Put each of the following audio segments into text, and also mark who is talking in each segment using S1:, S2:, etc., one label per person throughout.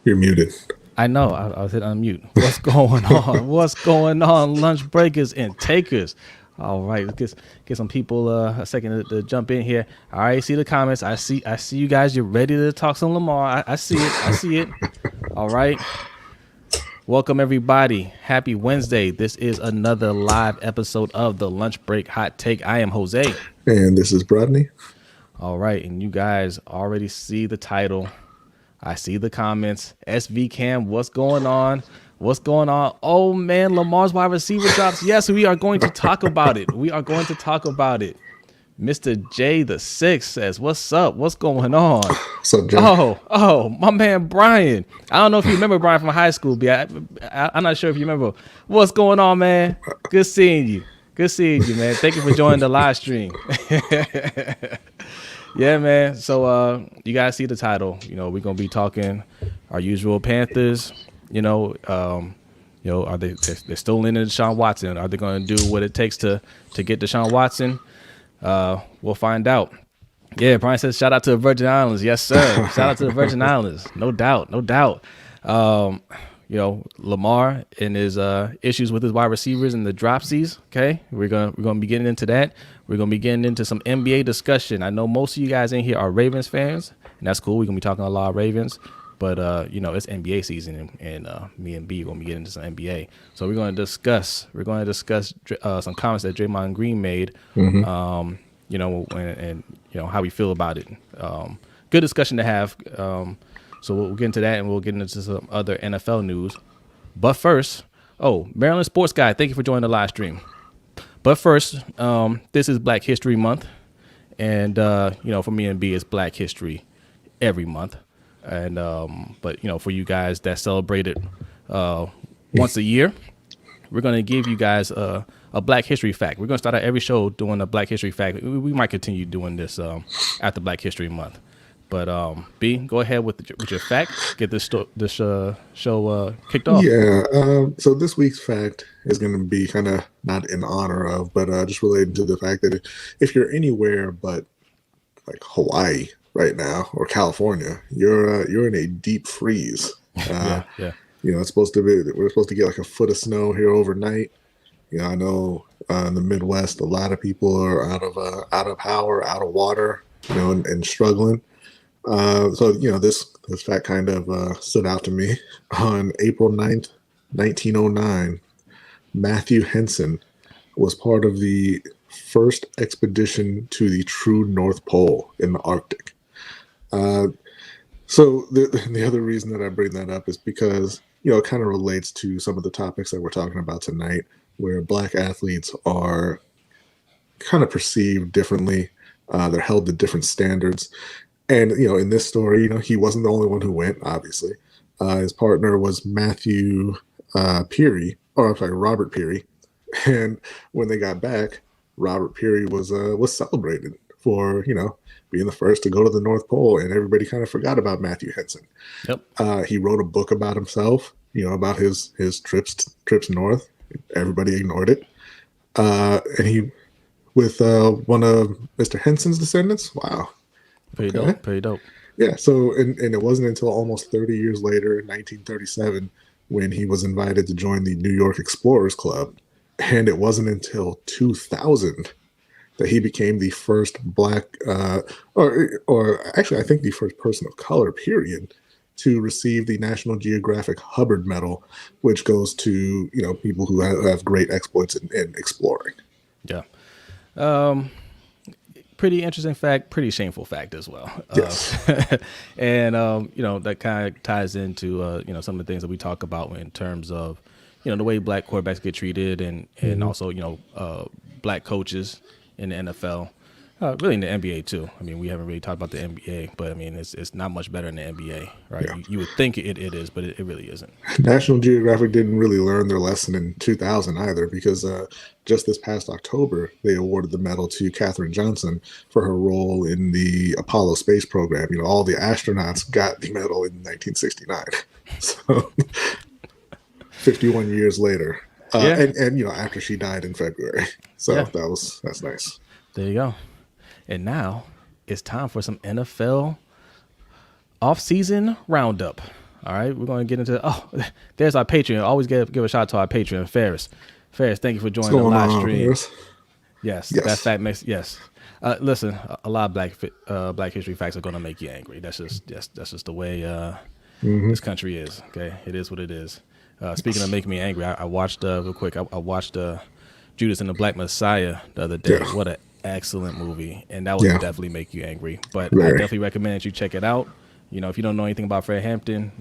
S1: You're muted.
S2: I know. I was hit unmute. What's going on? What's going on, lunch breakers and takers? All right, let's get some people a second to jump in here. All right, see the comments. I see you guys. You're ready to talk some Lamar. I see it. I see it. All right. Welcome everybody. Happy Wednesday. This is another live episode of the Lunch Break Hot Take. I am Jose.
S1: And this is Brodney.
S2: All right, and you guys already see the title. I see the comments. SV Cam, what's going on? What's going on? Oh, man, Lamar's wide receiver drops. Yes, we are going to talk about it. We are going to talk about it. Mr. J the Sixth says, what's up? What's going on?
S1: What's up, Jay?
S2: Oh, my man, Brian. I don't know if you remember Brian from high school, but I'm not sure if you remember. What's going on, man? Good seeing you. Good seeing you, man. Thank you for joining the live stream. Yeah, man. So you guys see the title. You know, we're gonna be talking our usual Panthers. Are they're still in Deshaun Watson? Are they gonna do what it takes to get Deshaun Watson? We'll find out. Yeah, Brian says shout out to the Virgin Islands. Yes, sir. Shout out to the Virgin Islands. No doubt. Lamar and his issues with his wide receivers and the dropsies. Okay, we're gonna be getting into that. We're gonna be getting into some NBA discussion. I know most of you guys in here are Ravens fans, and that's cool. We're gonna be talking a lot of Ravens, but it's NBA season, and me and B are gonna be getting into some NBA. So we're gonna discuss some comments that Draymond Green made. Mm-hmm. And how we feel about it. Good discussion to have. So we'll get into that, and we'll get into some other NFL news. But first, Maryland Sports Guy, thank you for joining the live stream. But first, this is Black History Month, and for me and B, it's Black History every month. And but for you guys that celebrate it once a year, we're gonna give you guys a Black History fact. We're gonna start out every show doing a Black History fact. We might continue doing this after Black History Month. But B, go ahead with your fact. Get this show kicked off.
S1: Yeah. So this week's fact is going to be kind of not in honor of, but just related to the fact that if you're anywhere but like Hawaii right now or California, you're in a deep freeze.
S2: Yeah.
S1: We're supposed to get like a foot of snow here overnight. I know in the Midwest, a lot of people are out of power, out of water, and struggling. So this fact kind of stood out to me. On April 9th, 1909, Matthew Henson was part of the first expedition to the true North Pole in the Arctic. So the other reason that I bring that up is because, it kind of relates to some of the topics that we're talking about tonight, where Black athletes are kind of perceived differently. They're held to different standards. And, in this story, he wasn't the only one who went, obviously. His partner was Robert Peary. And when they got back, Robert Peary was celebrated for, being the first to go to the North Pole. And everybody kind of forgot about Matthew Henson. Yep. He wrote a book about himself, about his trips north. Everybody ignored it. And he, with one of Mr. Henson's descendants, wow.
S2: Pretty dope.
S1: Yeah, so and it wasn't until almost 30 years later, in 1937, when he was invited to join the New York Explorers Club, and it wasn't until 2000 that he became the first Black, or actually I think the first person of color, period, to receive the National Geographic Hubbard Medal, which goes to people who have great exploits in exploring.
S2: Yeah. Pretty interesting fact, pretty shameful fact as well.
S1: Yes.
S2: And, that kind of ties into, some of the things that we talk about in terms of, the way Black quarterbacks get treated and also, Black coaches in the NFL, really in the NBA too. I mean, we haven't really talked about the NBA, but I mean, it's not much better in the NBA, right? Yeah. You would think it is, but it really isn't.
S1: National Geographic didn't really learn their lesson in 2000 either, because just this past October, they awarded the medal to Katherine Johnson for her role in the Apollo space program. All the astronauts got the medal in 1969. So 51 years later. And after she died in February. So that's nice.
S2: There you go. And now it's time for some NFL Offseason Roundup. All right, we're going to get into. Oh, there's our Patreon. Always give a shout out to our Patreon, Ferris. Ferris, thank you for joining the live stream.
S1: Ferris?
S2: Yes,
S1: Yes.
S2: that fact makes yes. Listen, a lot of Black history facts are going to make you angry. That's just the way this country is. Okay, it is what it is. Speaking of making me angry, I watched real quick. I watched Judas and the Black Messiah the other day.
S1: Yeah.
S2: What an excellent movie, and that would definitely make you angry. But I
S1: Very.
S2: definitely recommend that you check it out. You know, if you don't know anything about Fred Hampton,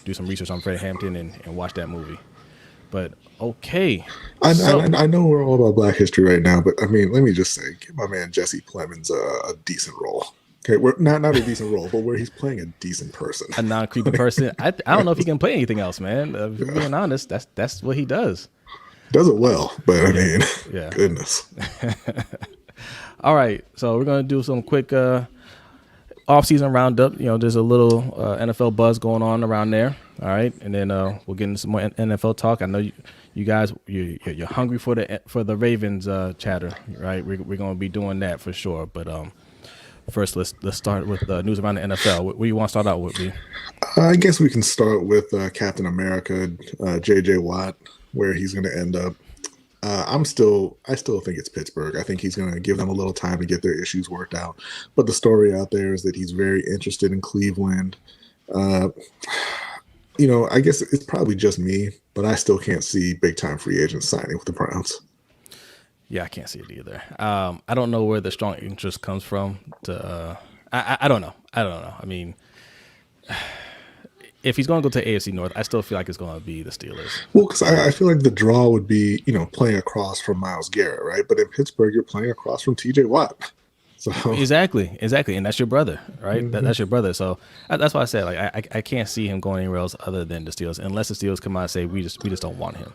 S2: do some research on Fred Hampton and watch that movie. But okay,
S1: I know we're all about Black history right now, but I mean, let me just say, give my man Jesse Plemons a decent role. Okay, we're not a decent role, but where he's playing a decent person,
S2: a non-creepy person. I don't know if he can play anything else, man. If we're being honest, that's what he does.
S1: Does it well, but I mean,
S2: yeah.
S1: Goodness.
S2: All right, so we're gonna do some quick off-season roundup. You know, there's a little NFL buzz going on around there. All right, and then we'll get into some more NFL talk. I know you guys you're hungry for the Ravens chatter, right? We're gonna be doing that for sure. But first, let's start with news around the NFL. What do you want to start out with, B?
S1: I guess we can start with Captain America, J.J. Watt, where he's going to end up. I still think it's Pittsburgh. I think he's going to give them a little time to get their issues worked out. But the story out there is that he's very interested in Cleveland. You know, I guess it's probably just me, but I still can't see big time free agents signing with the Browns.
S2: Yeah, I can't see it either. I don't know where the strong interest comes from. I don't know. I mean, if he's going to go to AFC North, I still feel like it's going to be the Steelers.
S1: Well, because I feel like the draw would be, you know, playing across from Myles Garrett, right? But in Pittsburgh, you're playing across from T.J. Watt. So
S2: exactly, and that's your brother, right? Mm-hmm. That's your brother. So that's why I said, like, I can't see him going anywhere else other than the Steelers, unless the Steelers come out and say we just don't want him,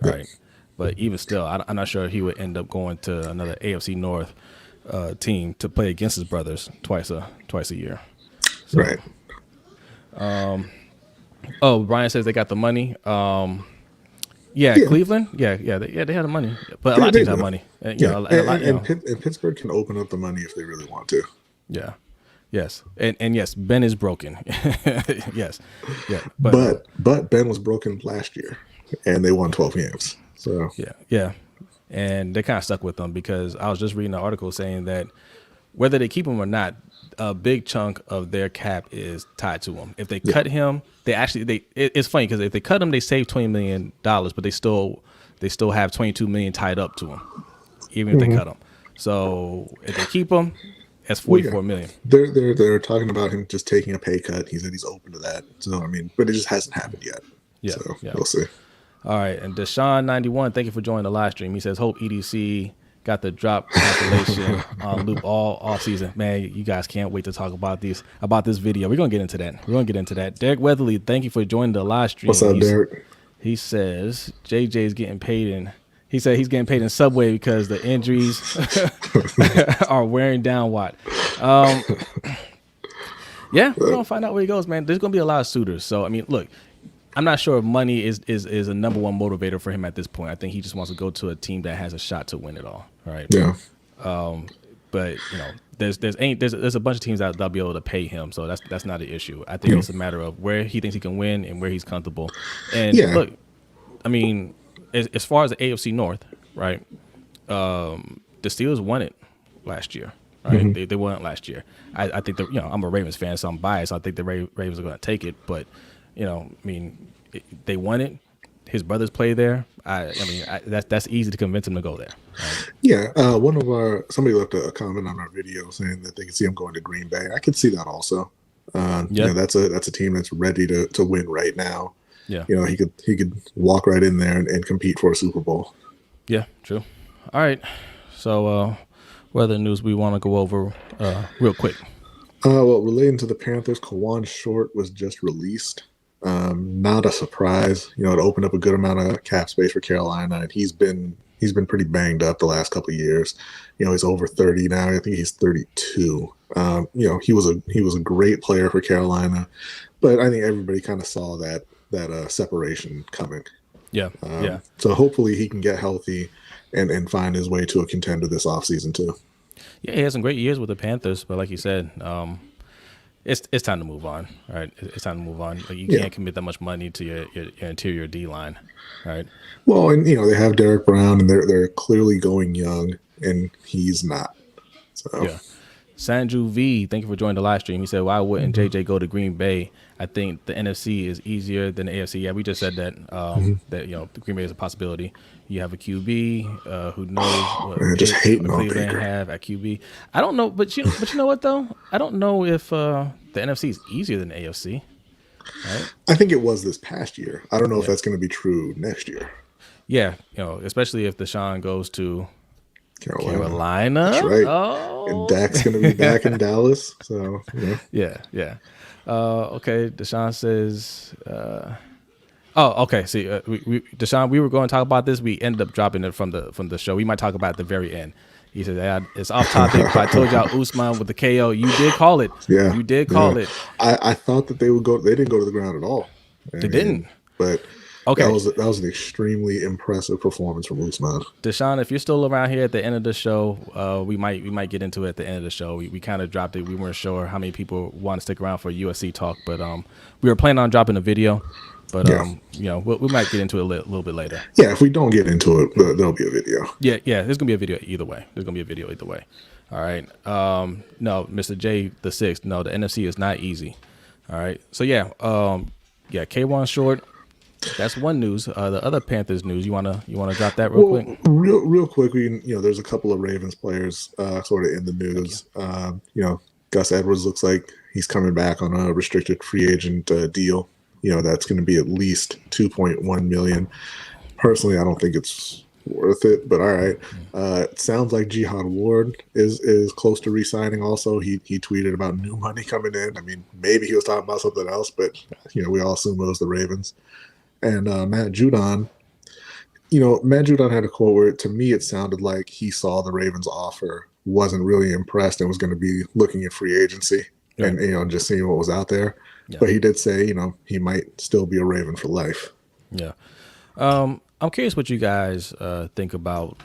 S2: right? Yeah. But even still, I'm not sure he would end up going to another AFC North team to play against his brothers twice a year. So,
S1: right.
S2: Oh, Brian says they got the money. Yeah, Cleveland. Yeah, they had the money, but a lot of teams have money.
S1: And Pittsburgh can open up the money if they really want to.
S2: Yeah. Yes, and yes, Ben is broken. Yes, yeah,
S1: but Ben was broken last year, and they won 12 games. So
S2: yeah, and they kind of stuck with them because I was just reading an article saying that whether they keep him or not, a big chunk of their cap is tied to him. If they cut him, it's funny because if they cut him, they save $20 million, but they still have $22 million tied up to him, even if they cut him. So if they keep him, that's $44 million.
S1: They're talking about him just taking a pay cut. He said he's open to that. So I mean, but it just hasn't happened yet.
S2: Yeah,
S1: so we'll see.
S2: All right, and Deshaun 91, thank you for joining the live stream. He says, hope EDC got the drop compilation on loop all off season. Man, you guys can't wait to talk about this video. We're gonna get into that. Derek Weatherly, thank you for joining the live stream.
S1: What's up, Derek?
S2: He says JJ's getting paid he said he's getting paid in Subway because the injuries are wearing down Watt. Yeah, we're gonna find out where he goes, man. There's gonna be a lot of suitors. So I mean, look, I'm not sure if money is a number one motivator for him at this point. I think he just wants to go to a team that has a shot to win it all. Right.
S1: Yeah.
S2: But you know, there's a bunch of teams that'll be able to pay him, so that's not an issue. I think it's a matter of where he thinks he can win and where he's comfortable. And look, I mean, as far as the AFC North, right? The Steelers won it last year. Right, they won it last year. I think I'm a Ravens fan, so I'm biased. I think the Ravens are going to take it, but you know, I mean, they won it. His brothers play there. I mean, that's easy to convince him to go there. Right?
S1: Yeah, somebody left a comment on our video saying that they could see him going to Green Bay. I could see that also. You know, that's a team that's ready to win right now.
S2: Yeah,
S1: you know, he could walk right in there and compete for a Super Bowl.
S2: Yeah, true. All right, so what other news we want to go over real quick?
S1: Well, relating to the Panthers, Kawan Short was just released. Not a surprise. You know, it opened up a good amount of cap space for Carolina, and he's been pretty banged up the last couple of years. You know, he's over 30 now. I think he's 32. You know, he was a great player for Carolina, but I think everybody kind of saw that separation coming.
S2: Yeah.
S1: So hopefully he can get healthy and find his way to a contender this offseason too.
S2: Yeah, he had some great years with the Panthers, but like you said, it's time to move on. All right, it's time to move on. Like you
S1: Yeah.
S2: can't commit that much money to your interior D line. All right.
S1: Well, and they have Derek Brown, and they're clearly going young, and he's not. So
S2: Yeah. Sanju V, thank you for joining the live stream. He said, "Why wouldn't JJ go to Green Bay? I think the NFC is easier than the AFC." Yeah, we just said that. That the Green Bay is a possibility. You have a QB who knows what
S1: man, just hating on
S2: Cleveland
S1: Baker.
S2: have at QB. I don't know, but you know what though? I don't know if the NFC is easier than the AFC. Right?
S1: I think it was this past year. I don't know if that's going to be true next year.
S2: Yeah, especially if Deshaun goes to
S1: Carolina. That's right.
S2: Oh.
S1: And Dak's going to be back in Dallas. So,
S2: Yeah. Okay. Deshaun says, okay. See, Deshaun, we were going to talk about this. We ended up dropping it from the show. We might talk about it at the very end. He said, it's off topic, but I told y'all Usman with the KO. You did call it.
S1: Yeah.
S2: You did call it.
S1: I thought that they would go. They didn't go to the ground at all.
S2: They didn't.
S1: But
S2: okay,
S1: that was an extremely impressive performance from Usman.
S2: Deshaun, if you're still around here at the end of the show, we might get into it at the end of the show. We kind of dropped it. We weren't sure how many people want to stick around for USC talk, but we were planning on dropping a video. But we might get into it a little bit later.
S1: Yeah, if we don't get into it, there'll be a video.
S2: Yeah, there's gonna be a video either way. All right. No, Mr. J the Sixth. No, the NFC is not easy. All right. So K1 short. That's one news. The other Panthers news. You wanna drop that real quick?
S1: Real quick. There's a couple of Ravens players sort of in the news. Gus Edwards looks like he's coming back on a restricted free agent deal. That's going to be at least $2.1 million. Personally, I don't think it's worth it, but all right. It sounds like Jihad Ward is close to re-signing also. He tweeted about new money coming in. I mean, maybe he was talking about something else, but, we all assume it was the Ravens. And Matt Judon, Matt Judon had a quote where, to me, it sounded like he saw the Ravens offer, wasn't really impressed, and was going to be looking at free agency and, just seeing what was out there. Yeah. But he did say, he might still be a Raven for life.
S2: Yeah. I'm curious what you guys think about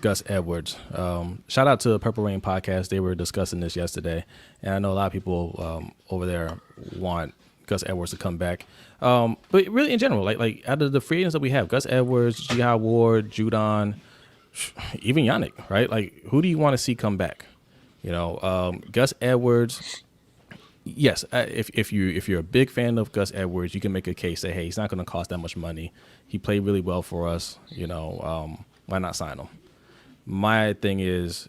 S2: Gus Edwards. Shout out to Purple Rain Podcast. They were discussing this yesterday. And I know a lot of people over there want Gus Edwards to come back. But really in general, like out of the free agents that we have, Gus Edwards, Jihad Ward, Judon, even Yannick, right? Like, who do you want to see come back? Gus Edwards... Yes, if you're a big fan of Gus Edwards, you can make a case, say, hey, he's not going to cost that much money. He played really well for us. Why not sign him? My thing is,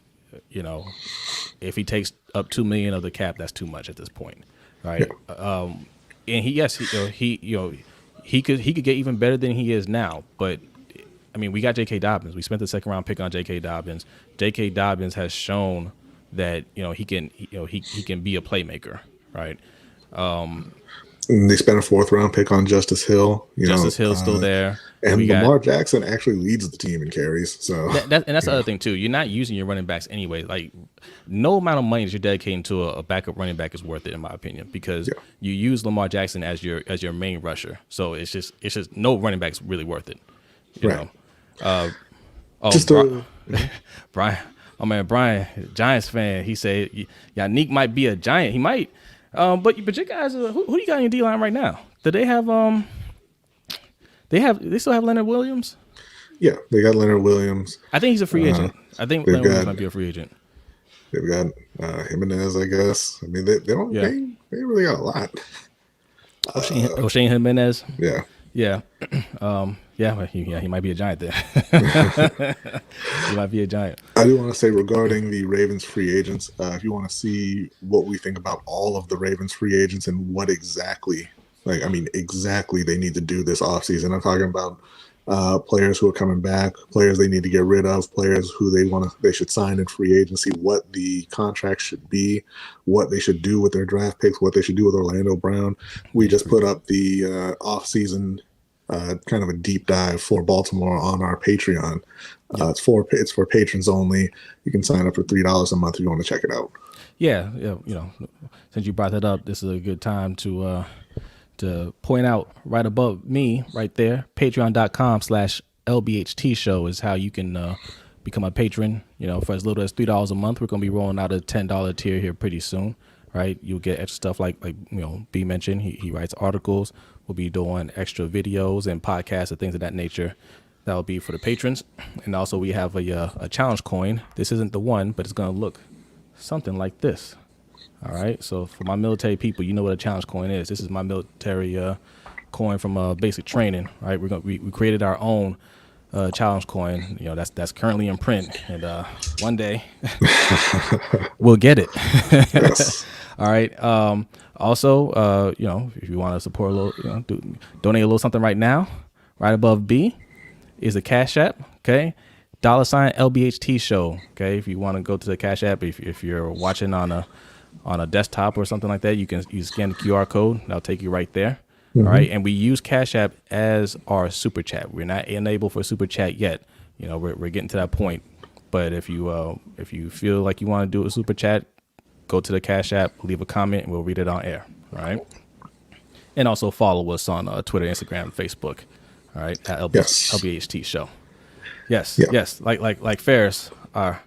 S2: if he takes up $2 million of the cap, that's too much at this point, right? Yeah. And he could get even better than he is now. But I mean, we got J.K. Dobbins. We spent the second round pick on J.K. Dobbins. J.K. Dobbins has shown that he can be a playmaker. Right.
S1: And they spent a fourth round pick on Justice Hill.
S2: Justice Hill's still there.
S1: And Lamar Jackson actually leads the team in carries. So
S2: that's the other thing too. You're not using your running backs anyway. Like, no amount of money that you're dedicating to a backup running back is worth it, in my opinion, because you use Lamar Jackson as your main rusher. So it's just no running back's really worth it. You know. Brian. Oh man, Brian, Giants fan. He said, Yannick might be a Giant. He might. But you guys, who do you got in your D line right now? Do they have they still have Leonard Williams?
S1: Yeah, they got Leonard Williams.
S2: I think he's a free agent. I think Leonard Williams might be a free agent.
S1: They've got Jimenez, I guess. I mean, they don't. Yeah. They really got a lot.
S2: O'Shane Jimenez.
S1: Yeah.
S2: Yeah. He might be a Giant there. He might be a Giant.
S1: I do want to say regarding the Ravens free agents, if you want to see what we think about all of the Ravens free agents and what exactly they need to do this offseason. I'm talking about players who are coming back, players they need to get rid of, players who they should sign in free agency, what the contract should be, what they should do with their draft picks, what they should do with Orlando Brown. We just put up the offseason kind of a deep dive for Baltimore on our Patreon. It's for patrons only. You can sign up for $3 a month if you want to check it out.
S2: Yeah. Since you brought that up, this is a good time to point out right above me, right there, patreon.com/LBHT show is how you can become a patron. For as little as $3 a month. We're going to be rolling out a $10 tier here pretty soon. right? You'll get extra stuff like B mentioned. He writes articles. We'll be doing extra videos and podcasts and things of that nature. That'll be for the patrons. And also we have a challenge coin. This isn't the one, but it's going to look something like this. All right. So for my military people, you know what a challenge coin is. This is my military coin from basic training. Right. We created our own challenge coin. That's currently in print, and one day we'll get it.
S1: Yes.
S2: All right. Also, if you want to support a little, donate a little something right now. Right above B is the Cash App. Okay. $ LBHT show. Okay. If you want to go to the Cash App, if you're watching on a desktop or something like that, you scan the QR code. That'll take you right there. Mm-hmm. All right. And we use Cash App as our super chat. We're not enabled for super chat yet. We're getting to that point. But if you feel like you want to do a super chat, go to the Cash App, leave a comment, and we'll read it on air. All right. And also follow us on Twitter, Instagram, Facebook. All right. At LBHT show. Yes. Yeah. Yes. Like Ferris, our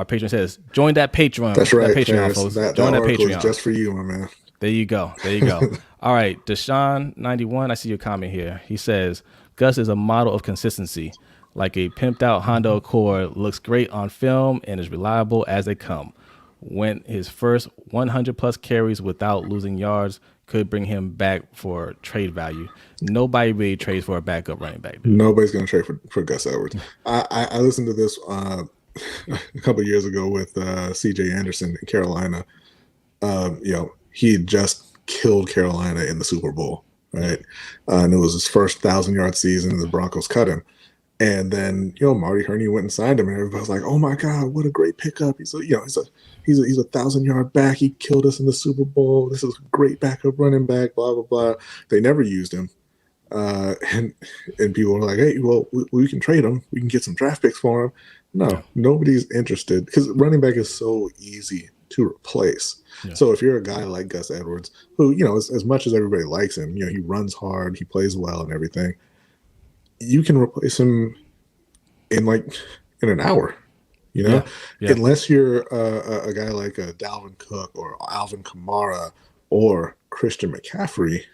S2: patron says, join that Patreon.
S1: That's right.
S2: That Patreon,
S1: Ferris,
S2: folks.
S1: Join that Patreon. Just for you, my man.
S2: There you go. All right. Deshaun 91. I see your comment here. He says, Gus is a model of consistency. Like a pimped out Honda Accord, looks great on film and is reliable as they come. Went his first 100 plus carries without losing yards, could bring him back for trade value. Nobody really trades for a backup running back. Dude.
S1: Nobody's going to trade for Gus Edwards. I listened to this a couple of years ago with C.J. Anderson in Carolina. He had just killed Carolina in the Super Bowl, right? And it was his first 1,000-yard season, and the Broncos cut him. And then, Marty Herney went and signed him, and everybody was like, "Oh my God, what a great pickup! He's a 1,000-yard back. He killed us in the Super Bowl. This is a great backup running back." Blah blah blah. They never used him, and people were like, "Hey, well, we can trade him. We can get some draft picks for him." No, nobody's interested because running back is so easy to replace. Yeah. So if you're a guy like Gus Edwards, who as much as everybody likes him, he runs hard, he plays well, and everything. You can replace him in an hour, Yeah. Unless you're a guy like Dalvin Cook or Alvin Kamara or Christian McCaffrey,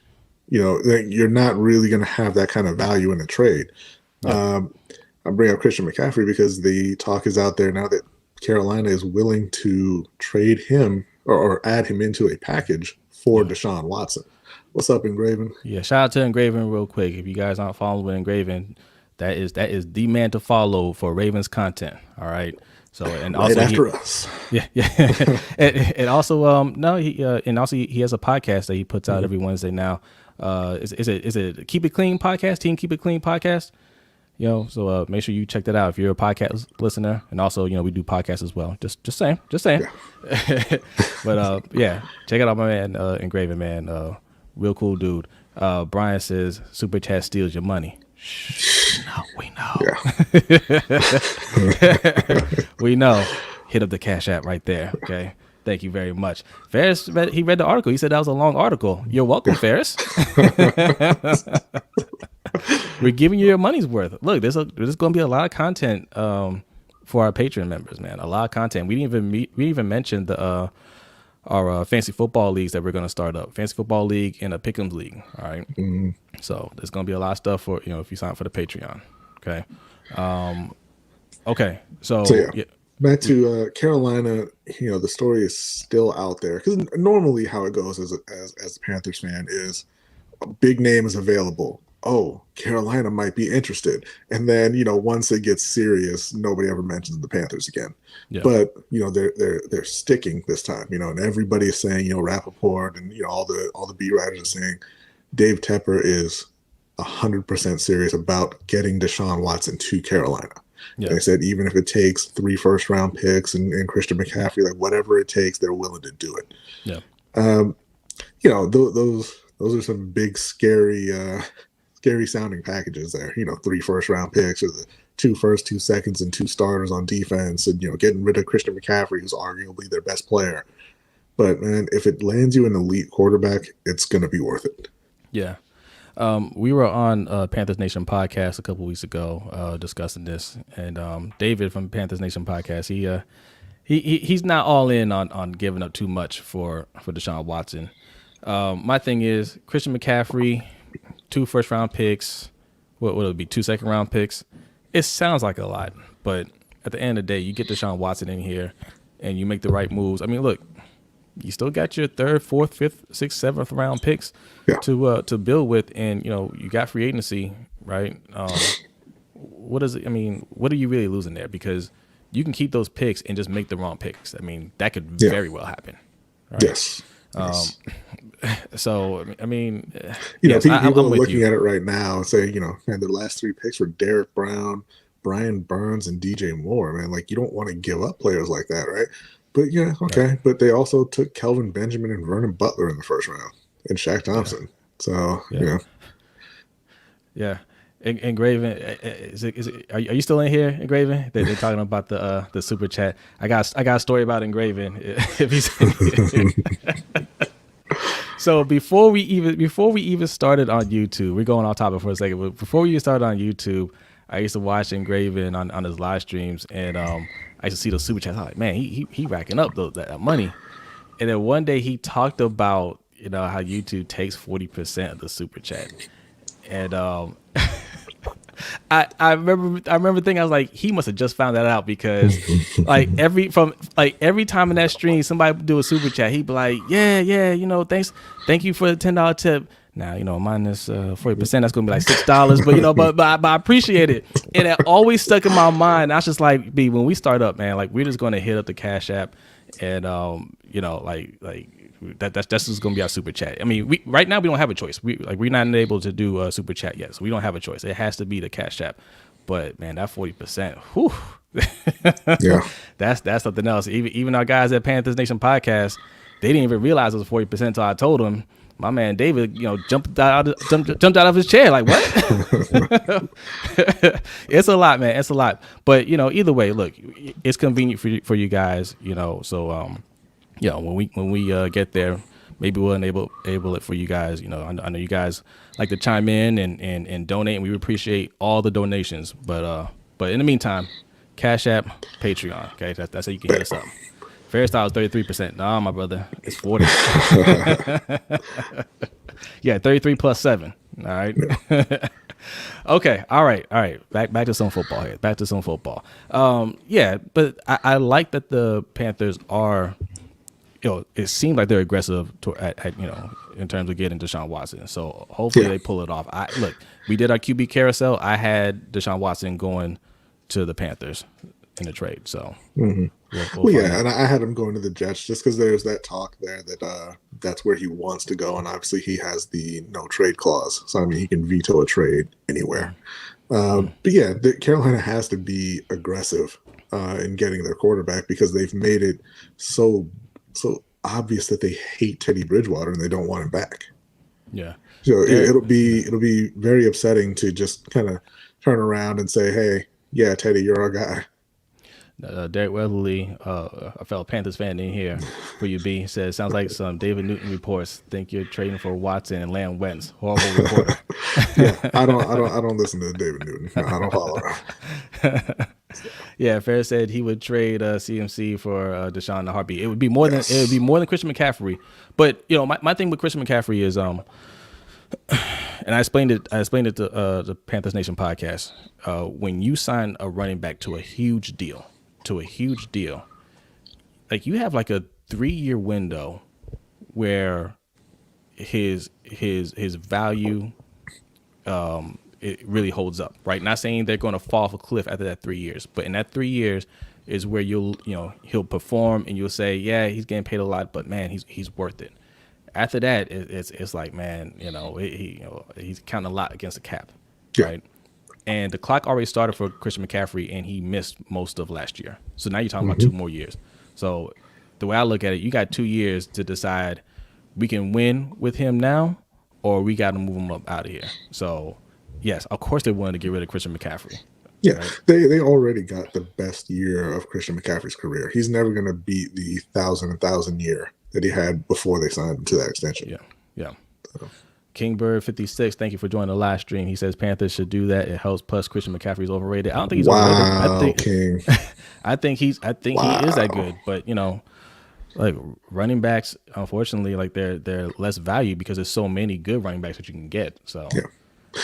S1: you're not really going to have that kind of value in a trade. Yeah. I bring up Christian McCaffrey because the talk is out there now that Carolina is willing to trade him or add him into a package for Deshaun Watson. What's up, Engraven?
S2: Yeah, shout out to Engraven real quick. If you guys aren't following Engraven, that is the man to follow for Ravens content. All right. So and also
S1: right after us.
S2: Yeah. and also he has a podcast that he puts out every Wednesday now. Is it Keep It Clean podcast? Team Keep It Clean podcast. So make sure you check that out if you're a podcast listener. And also, we do podcasts as well. Just saying. Yeah. But check it out, my man, Engraven, man. Real cool dude. Brian says super chat steals your money. Shh, no, we know. Yeah. We know. Hit up the Cash App right there. Okay. Thank you very much. Ferris, he read the article. He said that was a long article. You're welcome, Ferris. We're giving you your money's worth. Look, there's going to be a lot of content for our Patreon members, man. A lot of content. We even mentioned the our fantasy football leagues that we're going to start up. Fantasy football league and a Pick'ems league. All right. Mm-hmm. So there's going to be a lot of stuff for, if you sign up for the Patreon. Okay. Okay. So yeah.
S1: Back to Carolina, the story is still out there because normally how it goes as a Panthers fan is a big name is available. Oh, Carolina might be interested. And then, once it gets serious, nobody ever mentions the Panthers again. Yeah. But, they're sticking this time, and everybody is saying, Rappaport and, all the beat writers are saying Dave Tepper is 100% serious about getting Deshaun Watson to Carolina. Yeah. They said even if it takes 3 first-round picks and Christian McCaffrey, whatever it takes, they're willing to do it.
S2: Yeah.
S1: Those are some big, scary sounding packages there. 3 first-round picks or the 2 first, 2 seconds, and 2 starters on defense, and getting rid of Christian McCaffrey, who's arguably their best player. But man, if it lands you an elite quarterback, it's going to be worth it.
S2: Yeah. We were on Panthers Nation podcast a couple weeks ago discussing this, and David from Panthers Nation podcast, he's not all in on giving up too much for Deshaun Watson. My thing is Christian McCaffrey, 2 first-round picks. What would it be? 2 second-round picks. It sounds like a lot, but at the end of the day, you get Deshaun Watson in here, and you make the right moves. I mean, look, you still got your 3rd, 4th, 5th, 6th, 7th round picks to build with, and you got free agency, right? What is it? I mean, what are you really losing there? Because you can keep those picks and just make the wrong picks. I mean, that could very well happen. Right?
S1: Yes.
S2: So I mean,
S1: people are looking at it right now and saying, man, the last 3 picks were Derek Brown, Brian Burns, and DJ Moore. Man, like you don't want to give up players like that, right? But okay. But they also took Kelvin Benjamin and Vernon Butler in the 1st round, and Shaq Thompson. So
S2: yeah. Engraven, are you still in here, Engraven? They're talking about the super chat. I got a story about Engraven. If he's so before we even started on YouTube, we're going off topic for a second. But before we even started on YouTube, I used to watch Engraven on his live streams, and I used to see those super chats. I'm like, man, he racking up that money. And then one day he talked about how YouTube takes 40% of the super chat, and I remember thinking, I was like, he must have just found that out, because every time in that stream somebody would do a super chat, he'd be like, thank you for the $10 tip. Now minus 40%, that's gonna be like $6, but I appreciate it, and it always stuck in my mind. I was just like, B, when we start up, man, like we're just gonna hit up the Cash App, and that's just going to be our super chat. I mean, right now we don't have a choice. We're not able to do a super chat yet, so we don't have a choice. It has to be the Cash App. But man, that 40%, whew, that's something else. Even our guys at Panthers Nation podcast, they didn't even realize it was 40% until I told them. My man David, jumped out of his chair like, what? It's a lot, man. It's a lot. But either way, look, it's convenient for you guys. So when we get there, maybe we'll enable it for you guys. I know you guys like to chime in and donate, and we appreciate all the donations. But in the meantime, Cash App, Patreon. Okay, that's how you can hit us up. Fair style is 33%. Nah, my brother, it's 40. Yeah, 33 plus 7. All right. Okay. All right. Back to some football here. Back to some football. But I like that the Panthers are. It seems like they're aggressive in terms of getting Deshaun Watson. So hopefully they pull it off. Look, we did our QB carousel. I had Deshaun Watson going to the Panthers in the trade. So
S1: and I had him going to the Jets just because there's that talk there that that's where he wants to go, and obviously he has the no trade clause. So I mean, he can veto a trade anywhere. But Carolina has to be aggressive in getting their quarterback, because they've made it so obvious that they hate Teddy Bridgewater and they don't want him back.
S2: Yeah.
S1: So it'll be very upsetting to just kind of turn around and say, hey, yeah, Teddy, you're our guy.
S2: Derek Weatherly, a fellow Panthers fan in here for you, B, says, sounds like some David Newton reports. Think you're trading for Watson and Lamb Wentz. Horrible reporter.
S1: I don't listen to David Newton. No, I don't follow him.
S2: Yeah, Ferris said he would trade CMC for Deshaun in a heartbeat. It would be more than Christian McCaffrey. But my thing with Christian McCaffrey is and I explained it to the Panthers Nation podcast. When you sign a running back to a huge deal, like you have like a 3-year window where his value it really holds up, right? Not saying they're going to fall off a cliff after that 3 years, but in that 3 years is where he'll perform and you'll say, yeah, he's getting paid a lot, but man, he's worth it. After that, it's like, man, he's counting a lot against the cap, right? And the clock already started for Christian McCaffrey, and he missed most of last year. So now you're talking about 2 more years. So the way I look at it, you got 2 years to decide we can win with him now, or we got to move him up out of here. So yes, of course they wanted to get rid of Christian McCaffrey.
S1: Yeah, right? They already got the best year of Christian McCaffrey's career. He's never going to beat the 1,000 year that he had before they signed him to that extension.
S2: Yeah. Kingbird56, thank you for joining the live stream. He says Panthers should do that. It helps. Plus, Christian McCaffrey is overrated. I don't think he's overrated.
S1: Wow, King.
S2: I think he is that good. But like running backs, unfortunately, like they're less valued because there's so many good running backs that you can get. So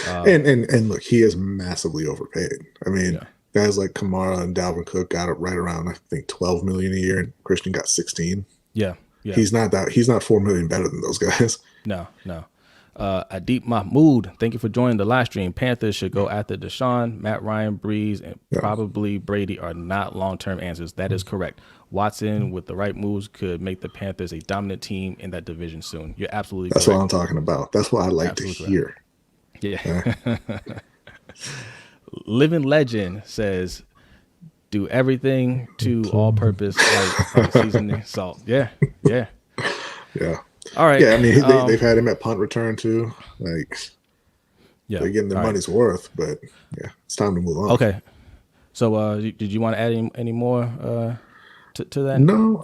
S1: and look, he is massively overpaid. I mean, guys like Kamaru and Dalvin Cook got it right around I think $12 million a year, and Christian got 16.
S2: Yeah.
S1: He's not $4 million better than those guys.
S2: No. Adeep Mahmood, thank you for joining the live stream. Panthers should go after Deshaun, Matt Ryan, Breeze, and probably Brady are not long-term answers. That is correct. Watson, with the right moves, could make the Panthers a dominant team in that division soon. You're absolutely
S1: That's
S2: correct.
S1: what I'm talking about. That's what I like to hear.
S2: Yeah. Living Legend says, do everything to all-purpose like seasoning salt. Yeah. All right.
S1: Yeah, I mean, they've had him at punt return too. Like, they're getting their money's worth, but it's time to move on.
S2: Okay. So, did you want to add any more to that?
S1: No.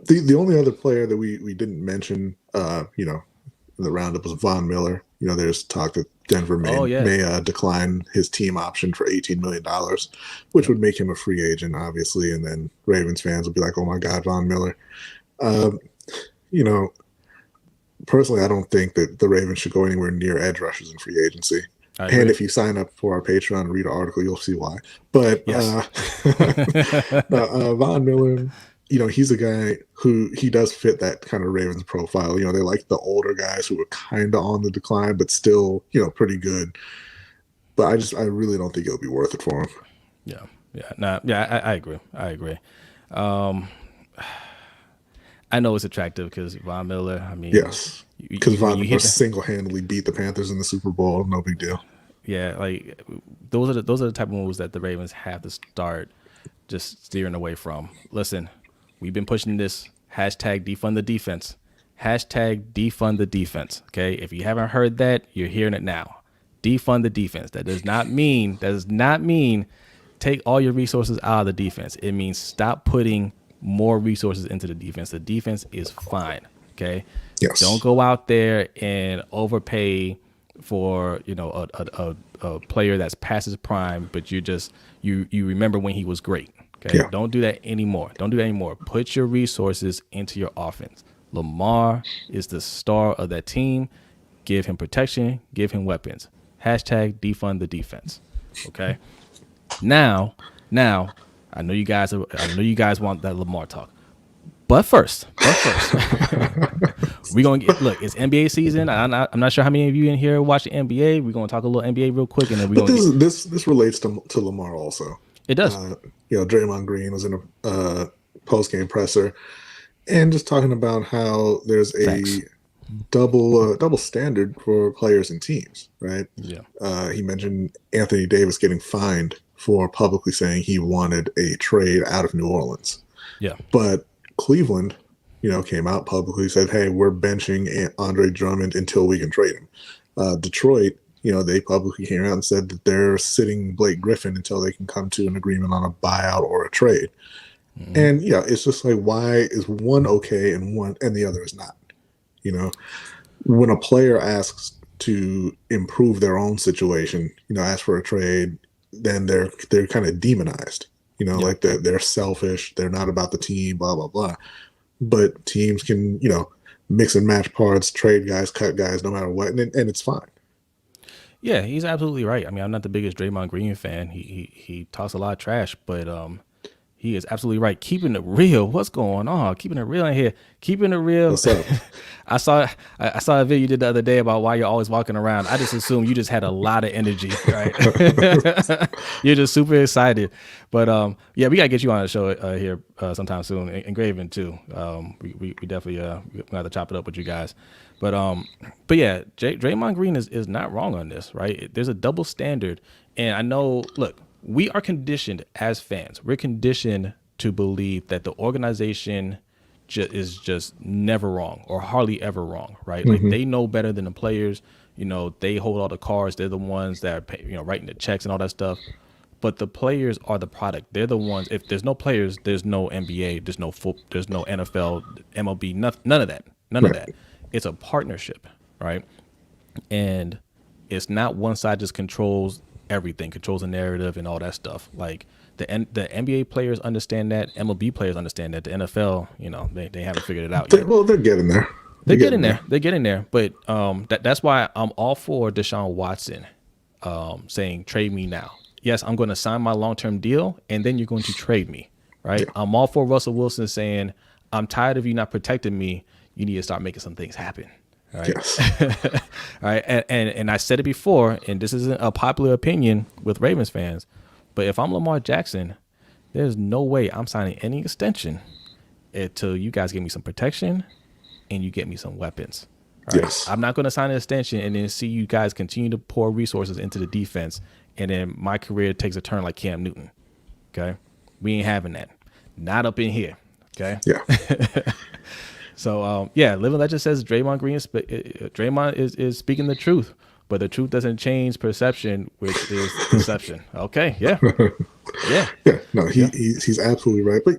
S1: The only other player that we didn't mention, in the roundup was Von Miller. There's talk that Denver may decline his team option for $18 million, which would make him a free agent, obviously. And then Ravens fans will be like, oh my God, Von Miller. Personally, I don't think that the Ravens should go anywhere near edge rushers in free agency. And if you sign up for our Patreon and read an article, you'll see why. But Von Miller, he's a guy who he does fit that kind of Ravens profile. They like the older guys who are kind of on the decline, but still, pretty good. But I really don't think it'll be worth it for him.
S2: I agree. I know it's attractive because Von Miller, I mean.
S1: Yes, because Von Miller single-handedly beat the Panthers in the Super Bowl. No big deal.
S2: Yeah, like those are the type of moves that the Ravens have to start just steering away from. Listen, we've been pushing this hashtag defund the defense. Hashtag defund the defense. Okay, if you haven't heard that, you're hearing it now. Defund the defense. That does not mean take all your resources out of the defense. It means stop putting more resources into the defense. The defense is fine. Okay.
S1: Yes.
S2: Don't go out there and overpay for a player that's past his prime, but you remember when he was great. Okay. Yeah. Don't do that anymore. Put your resources into your offense. Lamar is the star of that team. Give him protection. Give him weapons. Hashtag defund the defense. Okay. Now. I know you guys want that Lamar talk. But first, we're gonna it's NBA season. I'm not sure how many of you in here watch the NBA. We're gonna talk a little NBA real quick, and then
S1: this relates to Lamar also.
S2: It does.
S1: Draymond Green was in a post game presser, and just talking about how there's a double standard for players and teams, right?
S2: Yeah.
S1: He mentioned Anthony Davis getting fined for publicly saying he wanted a trade out of New Orleans.
S2: Yeah.
S1: But Cleveland, came out publicly, said, hey, we're benching Andre Drummond until we can trade him. Detroit, they publicly came out and said that they're sitting Blake Griffin until they can come to an agreement on a buyout or a trade. Mm-hmm. And it's just like, why is one okay and the other is not? When a player asks to improve their own situation, ask for a trade, then they're kind of demonized, like they're selfish. They're not about the team, blah, blah, blah. But teams can, mix and match parts, trade guys, cut guys, no matter what. And it's fine.
S2: Yeah, he's absolutely right. I mean, I'm not the biggest Draymond Green fan. He talks a lot of trash, but he is absolutely right. Keeping it real. What's going on? Keeping it real in here. Keeping it real.
S1: What's up?
S2: I saw a video you did the other day about why you're always walking around. I just assumed you just had a lot of energy, right? You're just super excited. But we gotta get you on the show here sometime soon, and Graven too. We definitely we have to chop it up with you guys. But yeah, Draymond Green is not wrong on this, right? There's a double standard, and I know. Look, we are conditioned as fans. We're conditioned to believe that the organization is just never wrong or hardly ever wrong, right?
S1: Mm-hmm.
S2: Like they know better than the players. They hold all the cards. They're the ones that are writing the checks and all that stuff. But the players are the product. They're the ones. If there's no players, there's no NBA. There's no NFL, MLB. None of that. None of that. It's a partnership, right? And it's not one side just controls everything, controls the narrative and all that stuff. Like the NBA players understand that, MLB players understand that. The NFL, they haven't figured it out yet.
S1: Well, they're getting there.
S2: They're getting there. They're getting there. But that's why I'm all for Deshaun Watson saying trade me now. Yes, I'm going to sign my long-term deal, and then you're going to trade me, right? Yeah. I'm all for Russell Wilson saying, I'm tired of you not protecting me. You need to start making some things happen. Right.
S1: Yes.
S2: All right. And I said it before, and this isn't a popular opinion with Ravens fans, but if I'm Lamar Jackson, there's no way I'm signing any extension until you guys give me some protection and you get me some weapons. Right?
S1: Yes.
S2: I'm not going to sign an extension and then see you guys continue to pour resources into the defense, and then my career takes a turn like Cam Newton. Okay. We ain't having that. Not up in here. Okay.
S1: Yeah.
S2: So, Living Legend says Draymond Green is speaking the truth, but the truth doesn't change perception, which is deception. Okay, yeah.
S1: Yeah. No, he's absolutely right. But,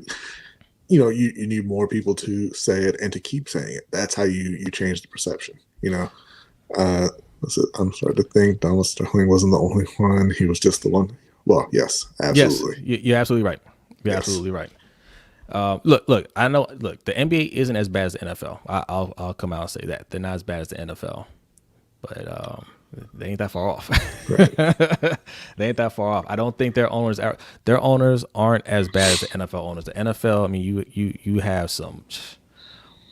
S1: you need more people to say it and to keep saying it. That's how you change the perception, I'm sorry to think Donald Sterling wasn't the only one. He was just the one. Well, yes, absolutely.
S2: Yes, you're absolutely right. You're absolutely right. Look, I know. Look, the NBA isn't as bad as the NFL. I'll come out and say that they're not as bad as the NFL, but they ain't that far off.
S1: Right.
S2: They ain't that far off. I don't think their owners aren't as bad as the NFL owners. The NFL, I mean, you have some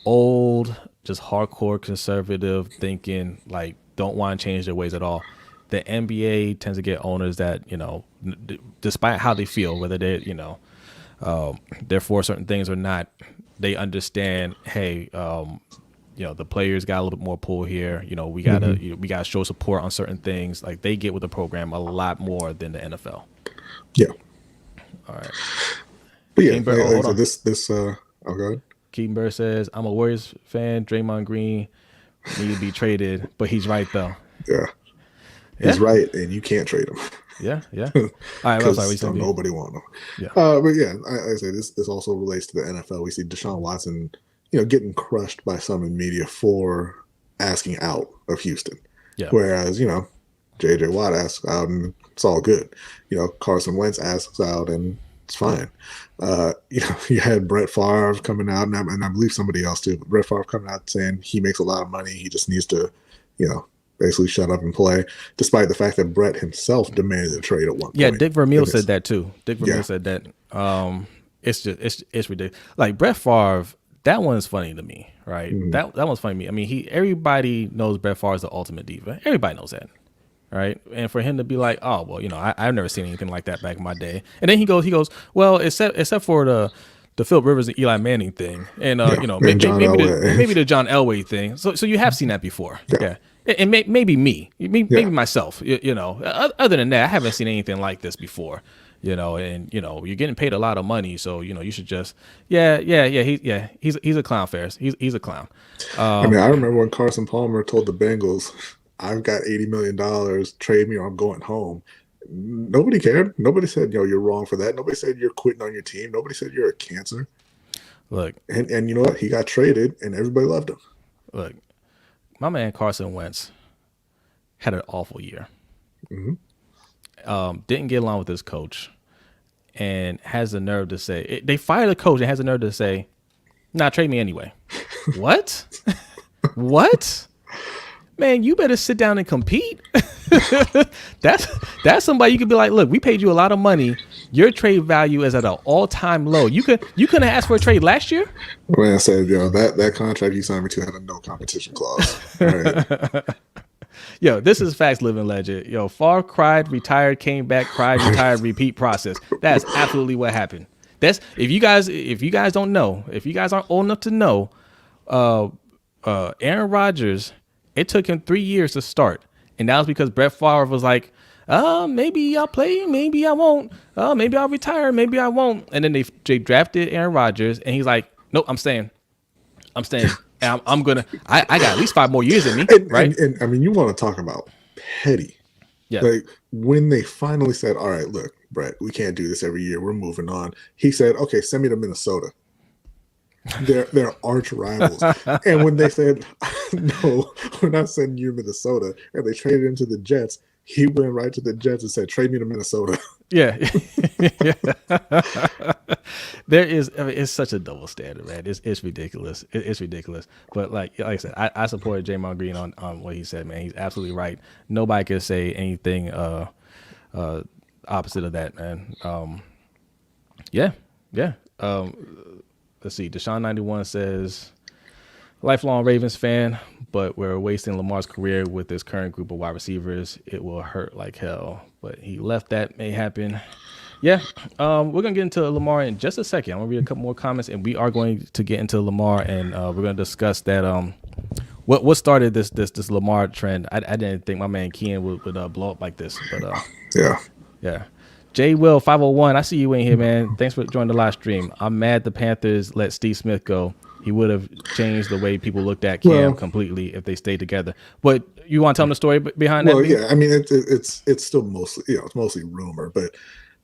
S2: old, just hardcore conservative thinking, like don't want to change their ways at all. The NBA tends to get owners that despite how they feel, whether they're they're for certain things or not, they understand, hey, the players got a little bit more pull here. We gotta show support on certain things. Like they get with the program a lot more than the NFL.
S1: Yeah.
S2: All right.
S1: But yeah, hold on. Go ahead.
S2: Keaton Burr says, I'm a Warriors fan. Draymond Green need to be traded, but he's right though.
S1: Yeah. He's right, and you can't trade him.
S2: Yeah. All right, I'm sorry.
S1: Nobody want him.
S2: Yeah.
S1: But yeah, I say this also relates to the NFL. We see Deshaun Watson, getting crushed by some in media for asking out of Houston.
S2: Yeah.
S1: Whereas, J.J. Watt asks out and it's all good. Carson Wentz asks out and it's fine. You had Brett Favre coming out, and I believe somebody else too, but Brett Favre coming out saying he makes a lot of money. He just needs to, basically shut up and play, despite the fact that Brett himself demanded a trade at one point.
S2: Yeah, Dick Vermeil said that too. Dick Vermeil said that. It's ridiculous. Like Brett Favre, that one's funny to me, right? Mm-hmm. That one's funny to me. I mean, everybody knows Brett Favre is the ultimate diva. Everybody knows that, right? And for him to be like, oh well, I've never seen anything like that back in my day. And then he goes, well, except for the Philip Rivers and Eli Manning thing, and maybe the John Elway thing. So you have seen that before, yeah. And maybe maybe myself, Other than that, I haven't seen anything like this before, And you're getting paid a lot of money, so you should just he's a clown, Ferris. He's a clown.
S1: I remember when Carson Palmer told the Bengals, "I've got $80 million, trade me or I'm going home." Nobody cared. Nobody said, you're wrong for that. Nobody said you're quitting on your team. Nobody said you're a cancer.
S2: Look,
S1: and you know what? He got traded, and everybody loved him.
S2: Look. My man Carson Wentz had an awful year. Mm-hmm. Didn't get along with his coach, and has the nerve to say they fired the coach and has the nerve to say, "Nah, trade me anyway." What? What? Man, you better sit down and compete. That's somebody you could be like, look, we paid you a lot of money. Your trade value is at an all-time low. You couldn't ask for a trade last year.
S1: Well, I said, that contract you signed me to had a no competition clause. Right.
S2: Yo, this is facts, living legend. Yo, Favre cried, retired, came back, cried, retired, repeat process. That's absolutely what happened. That's if you guys don't know, if you guys aren't old enough to know, Aaron Rodgers, it took him 3 years to start. And that was because Brett Favre was like, maybe I'll play, maybe I won't. Maybe I'll retire, maybe I won't. And then they drafted Aaron Rodgers, and he's like, nope, I'm staying. And I'm gonna. I got at least 5 more years in me, right?
S1: And I mean, you want to talk about petty?
S2: Yeah.
S1: Like when they finally said, "All right, look, Brett, we can't do this every year. We're moving on." He said, "Okay, send me to Minnesota." They're arch rivals. And when they said, no, we're not sending you to Minnesota, and they traded him to the Jets, he went right to the Jets and said, trade me to Minnesota.
S2: Yeah. There is, I mean, it's such a double standard, man. It's ridiculous. It's ridiculous. But like I said, I supported Draymond Green on what he said, man. He's absolutely right. Nobody can say anything opposite of that, man. Yeah. Let's see. Deshaun91 says, lifelong Ravens fan, but we're wasting Lamar's career with this current group of wide receivers. It will hurt like hell. But he left. That may happen. Yeah, we're going to get into Lamar in just a second. I'm going to read a couple more comments, and we are going to get into Lamar, and we're going to discuss that. What started this Lamar trend? I didn't think my man Kean would blow up like this, but yeah. J Will 501, I see you in here, man. Thanks for joining the live stream. I'm mad the Panthers let Steve Smith go. He would have changed the way people looked at Cam completely if they stayed together. But you want to tell them the story behind that?
S1: Well, yeah, I mean it's still mostly it's mostly rumor, but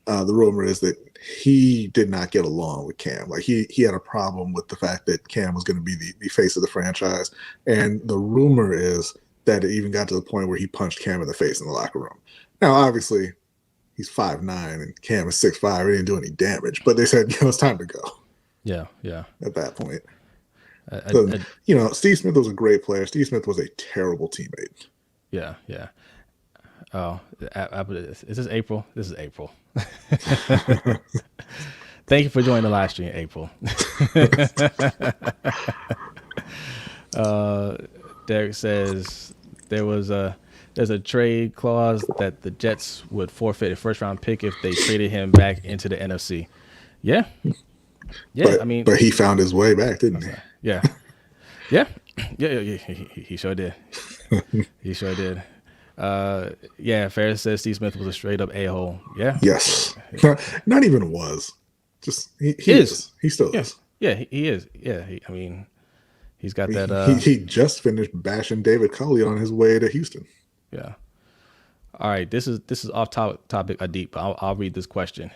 S1: the rumor is that he did not get along with Cam. Like he had a problem with the fact that Cam was going to be the face of the franchise, and the rumor is that it even got to the point where he punched Cam in the face in the locker room. Now, obviously, he's 5'9" and Cam is 6'5". He didn't do any damage, but they said it's time to go. Yeah. At that point. Steve Smith was a great player. Steve Smith was a terrible teammate.
S2: Yeah. Oh, is this April? This is April. Thank you for joining the live stream, April. Derek says there's a trade clause that the Jets would forfeit a first-round pick if they traded him back into the NFC. Yeah.
S1: But he found his way back, didn't he?
S2: Yeah. He sure did. He sure did. Ferris says Steve Smith was a straight up a-hole. Yeah.
S1: Yes. Not even was. Just he is. He still is.
S2: Yeah, he is. Yeah. He's got that.
S1: He just finished bashing David Culley on his way to Houston.
S2: Yeah. All right. This is off topic, Adip, but I'll read this question.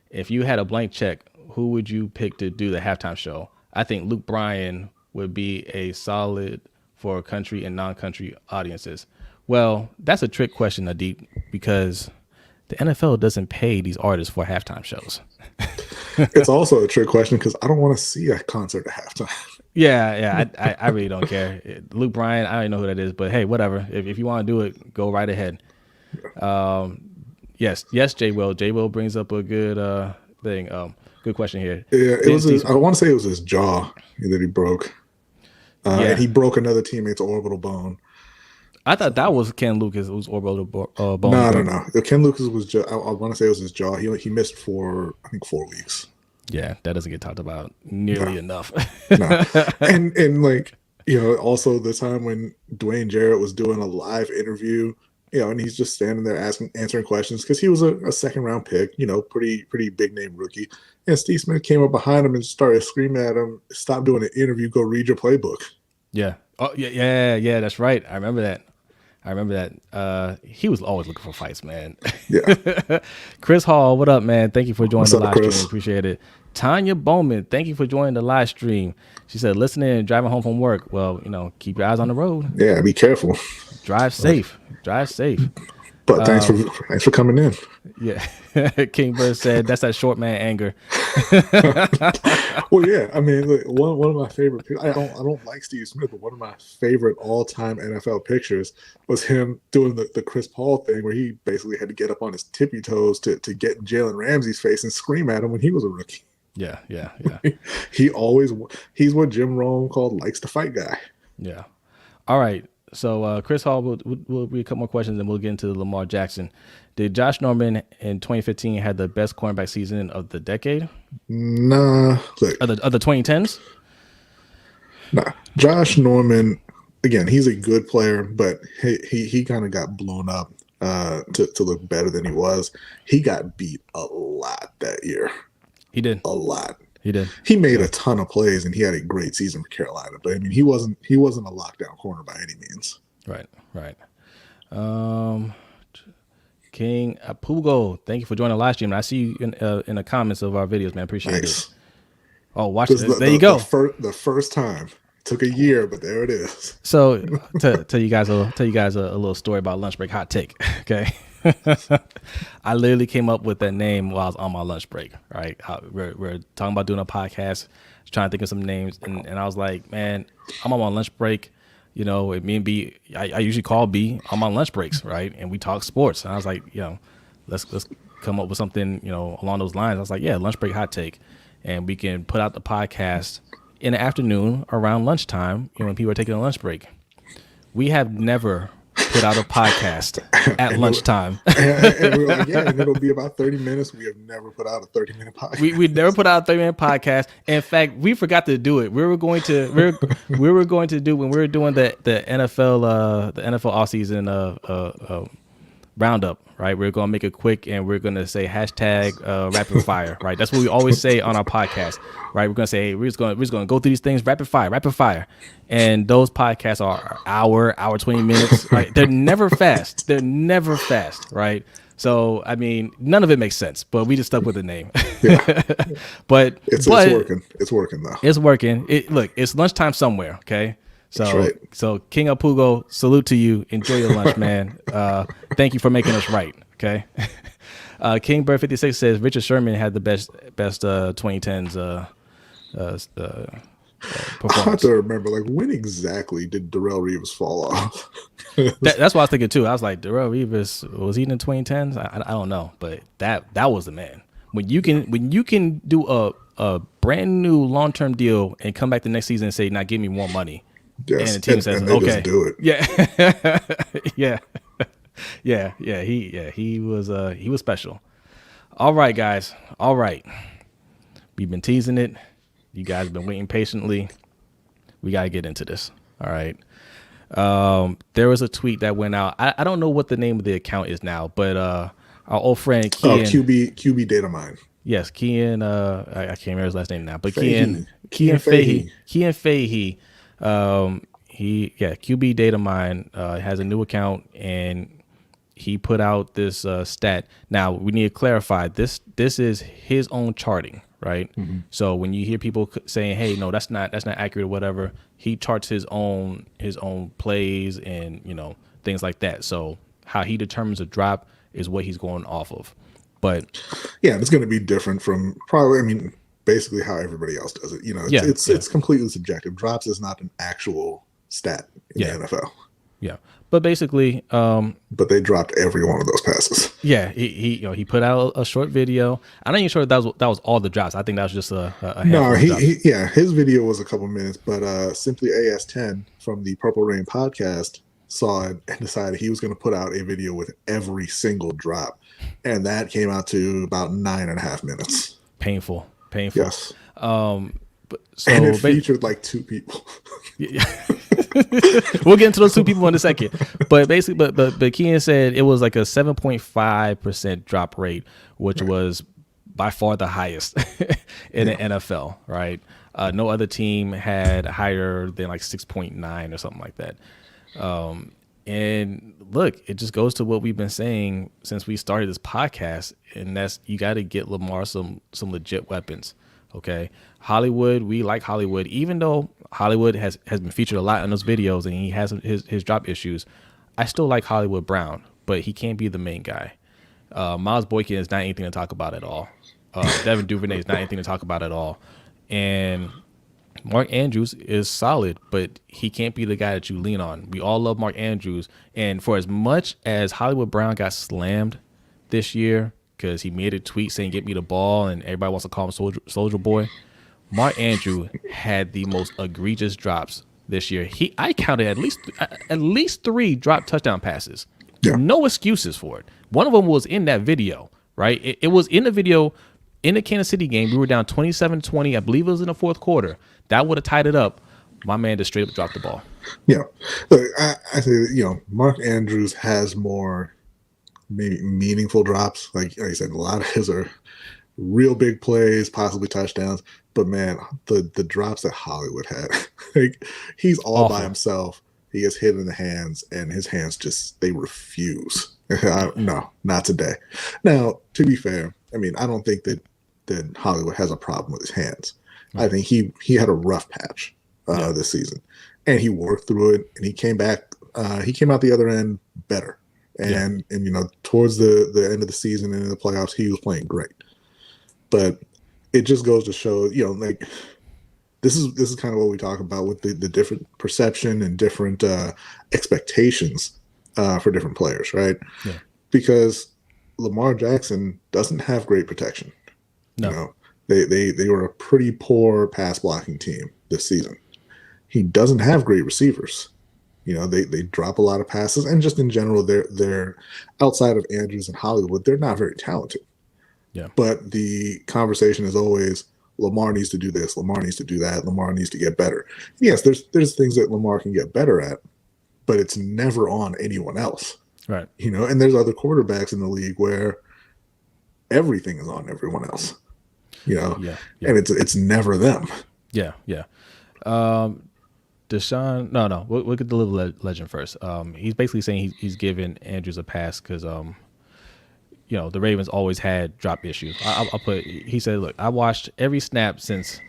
S2: If you had a blank check, who would you pick to do the halftime show? I think Luke Bryan would be a solid for country and non-country audiences. Well, that's a trick question, Adip, because the NFL doesn't pay these artists for halftime shows.
S1: It's also a trick question because I don't want to see a concert at halftime.
S2: Yeah, I really don't care. Luke Bryan, I don't know who that is, but hey, whatever. If you want to do it, go right ahead. Yes, J Will. J Will brings up a good thing. Good question here.
S1: Yeah, I want to say it was his jaw that he broke. And he broke another teammate's orbital bone.
S2: I thought that was Ken Lucas. It was orbital bone.
S1: No. Ken Lucas was. I want to say it was his jaw. He missed for I think 4 weeks.
S2: Yeah, that doesn't get talked about nearly enough.
S1: No, and also the time when Dwayne Jarrett was doing a live interview, and he's just standing there answering questions because he was a second round pick, pretty big name rookie. And Steve Smith came up behind him and started screaming at him, "Stop doing an interview, go read your playbook."
S2: Yeah. Oh yeah. That's right. I remember that. He was always looking for fights, man.
S1: Yeah.
S2: Chris Hall, what up, man? Thank you for joining the live
S1: Chris?
S2: stream. Appreciate it. Tanya Bowman, thank you for joining the live stream. She said, listening and driving home from work. Well, keep your eyes on the road.
S1: Yeah, be careful.
S2: Drive safe.
S1: But thanks for coming in.
S2: Yeah. King Bird said that's that short man anger.
S1: Well, yeah. I mean, look, one of my favorite pictures, I don't like Steve Smith, but one of my favorite all-time NFL pictures was him doing the Chris Paul thing where he basically had to get up on his tippy toes to get in Jalen Ramsey's face and scream at him when he was a rookie.
S2: Yeah.
S1: He's what Jim Rome called likes to fight guy.
S2: Yeah. All right. So Chris Hall, we'll read a couple more questions and we'll get into Lamar Jackson. Did Josh Norman in 2015 had the best cornerback season of the decade?
S1: Nah.
S2: Of the 2010s?
S1: Nah. Josh Norman, again, he's a good player, but he kind of got blown up to look better than he was. He got beat a lot that year.
S2: He did.
S1: A lot.
S2: He did.
S1: He made a ton of plays, and he had a great season for Carolina. But I mean, he wasn't a lockdown corner by any means.
S2: Right. King Pugo, thank you for joining the live stream. I see you in the comments of our videos, man. Appreciate it. Oh, watch
S1: This
S2: it. There you go.
S1: the first time. Took a year, but there it is.
S2: So tell you guys a little story about lunch break hot take. Okay. I literally came up with that name while I was on my lunch break. Right. We're talking about doing a podcast, trying to think of some names, and I was like, man, I'm on my lunch break. You know, me and B, I usually call B on my lunch breaks, right? And we talk sports. And I was like, let's come up with something, along those lines. I was like, yeah, lunch break hot take. And we can put out the podcast in the afternoon around lunchtime, when people are taking a lunch break. We have never put out a podcast at lunchtime.
S1: And we're like, yeah, and it'll be about 30 minutes. We have never put out a 30-minute podcast.
S2: We never put out a 30-minute podcast. In fact, we forgot to do it. We were going to do when we were doing the NFL offseason roundup, right? We're going to make it quick, and we're going to say hashtag rapid fire, right? That's what we always say on our podcast, right? We're going to say, hey, we're just going to go through these things rapid fire. And those podcasts are hour 20 minutes, right? They're never fast, right? So, I mean, none of it makes sense, but we just stuck with the name.
S1: Yeah.
S2: but
S1: it's working. It's working though.
S2: It's working. Look, it's lunchtime somewhere, okay? So King Apugo, salute to you. Enjoy your lunch, man. Thank you for making us right. Okay. King Bird 56 says Richard Sherman had the best 2010s performance.
S1: I have to remember, like, when exactly did Darrelle Revis fall off?
S2: That's what I was thinking too. I was like, Darrelle Revis, was he in the 2010s? I don't know, but that was the man. When you can do a brand new long-term deal and come back the next season and say, "Now give me more money."
S1: Yes,
S2: and the team says,
S1: and they
S2: "Okay,
S1: just do it."
S2: Yeah, yeah. He was special. All right, guys. All right, we've been teasing it. You guys have been waiting patiently. We gotta get into this. All right. There was a tweet that went out. I don't know what the name of the account is now, but our old friend Kian,
S1: QB Data Mine.
S2: Yes, Kian. I can't remember his last name now, but
S1: Fahey.
S2: Kian Fahey. QB Data Mine has a new account, and he put out this stat. Now we need to clarify this is his own charting, right? Mm-hmm. So when you hear people saying, "Hey, no, that's not accurate," or whatever, he charts his own plays and things like that. So how he determines a drop is what he's going off of. But
S1: yeah, it's going to be different from probably. I mean, basically how everybody else does it. It's completely subjective. Drops is not an actual stat in the NFL.
S2: Yeah, but basically,
S1: but they dropped every one of those passes.
S2: Yeah, he put out a short video. I'm not even sure that was all the drops. I think that was just a
S1: no. His video was a couple minutes, but Simply AS10 from the Purple Rain podcast saw it and decided he was going to put out a video with every single drop, and that came out to about 9.5 minutes.
S2: Painful.
S1: Yes.
S2: And
S1: it featured like 2 people.
S2: Yeah. We'll get into those 2 people in a second. But basically, but Kian said it was like a 7.5% drop rate, which was by far the highest in the NFL, right? No other team had higher than like 6.9 or something like that. And look, it just goes to what we've been saying since we started this podcast, and that's you got to get Lamar some legit weapons. Okay, Hollywood, we like Hollywood, even though Hollywood has been featured a lot in those videos and he has his drop issues. I still like Hollywood Brown, but he can't be the main guy. Miles Boykin is not anything to talk about at all. Devin Duvernay is not anything to talk about at all. And Mark Andrews is solid, but he can't be the guy that you lean on. We all love Mark Andrews. And for as much as Hollywood Brown got slammed this year because he made a tweet saying, "Get me the ball," and everybody wants to call him Soldier Boy, Mark Andrews had the most egregious drops this year. I counted at least 3 drop touchdown passes. Yeah. No excuses for it. One of them was in that video, right? It was in the video in the Kansas City game. We were down 27-20. I believe it was in the 4th quarter. That would have tied it up. My man just straight up dropped the ball.
S1: Yeah. Look, I say, Mark Andrews has more maybe meaningful drops. Like I said, a lot of his are real big plays, possibly touchdowns. But man, the drops that Hollywood had, like he's all by himself. He gets hit in the hands, and his hands they refuse. No, not today. Now, to be fair, I mean, I don't think that Hollywood has a problem with his hands. I think he had a rough patch this season, and he worked through it, and he came back. He came out the other end better, and towards the end of the season and in the playoffs, he was playing great. But it just goes to show, like this is kind of what we talk about with the different perception and different expectations for different players, right?
S2: Yeah.
S1: Because Lamar Jackson doesn't have great protection.
S2: No.
S1: They were a pretty poor pass blocking team this season. He doesn't have great receivers. They drop a lot of passes, and just in general, they're outside of Andrews and Hollywood, they're not very talented.
S2: Yeah.
S1: But the conversation is always Lamar needs to do this, Lamar needs to do that, Lamar needs to get better. Yes, there's things that Lamar can get better at, but it's never on anyone else.
S2: Right.
S1: And there's other quarterbacks in the league where everything is on everyone else. And it's never them.
S2: Yeah. Deshaun, no, we'll get the little legend first. He's basically saying he's giving Andrews a pass because the Ravens always had drop issues. He said, look, I watched every snap since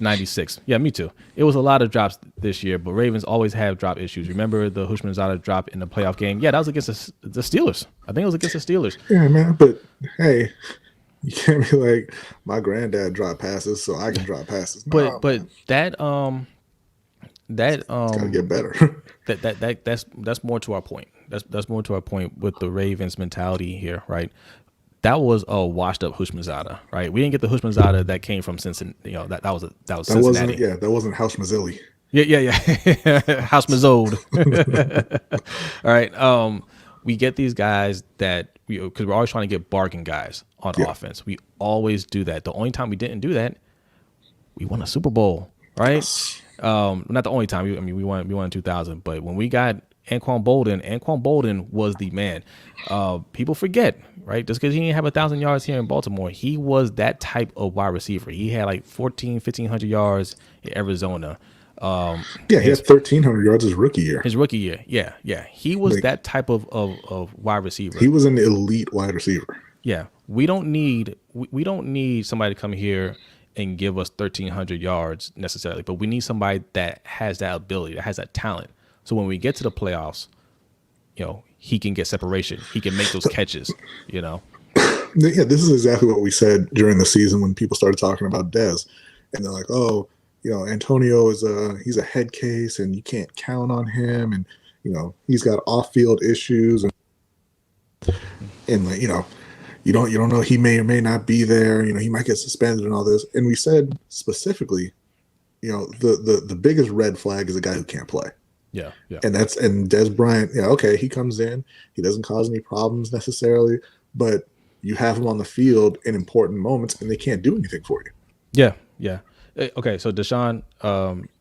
S2: '96. Yeah, me too. It was a lot of drops this year, but Ravens always have drop issues. Remember the Usman drop in the playoff game? Yeah, that was against the Steelers. I think it was against the Steelers.
S1: Yeah, man, but hey, you can't be like, my granddad dropped passes, so I can drop passes.
S2: But that
S1: it's gotta get better.
S2: That's more to our point. That's more to our point with the Ravens mentality here, right? That was a washed up Hushmanzada, right? We didn't get the Hushmanzada that came from Cincinnati. That was Cincinnati.
S1: That wasn't House Mazzilli.
S2: Yeah. House Mazzold. All right. We get these guys that because we're always trying to get bargain guys on offense. We always do that. The only time we didn't do that, we won a Super Bowl, right?
S1: Yes.
S2: Not the only time. We won in 2000, but when we got Anquan Bolden was the man. People forget, right? Just because he didn't have 1,000 yards here in Baltimore, he was that type of wide receiver. He had like 1,500 yards in Arizona.
S1: He had 1,300 yards his rookie year. Yeah. He was that type of wide receiver. He was an elite wide receiver.
S2: Yeah, we don't need somebody to come here and give us 1,300 yards necessarily, but we need somebody that has that ability, that has that talent. So when we get to the playoffs, he can get separation. He can make those catches, Yeah,
S1: this is exactly what we said during the season when people started talking about Dez. And they're like, oh, Antonio he's a head case and you can't count on him. And, he's got off-field issues. And you don't know, he may or may not be there. He might get suspended and all this. And we said specifically, the biggest red flag is a guy who can't play.
S2: Yeah.
S1: And Dez Bryant, okay, he comes in, he doesn't cause any problems necessarily, but you have him on the field in important moments and they can't do anything for you.
S2: Yeah. Okay, so Deshaun,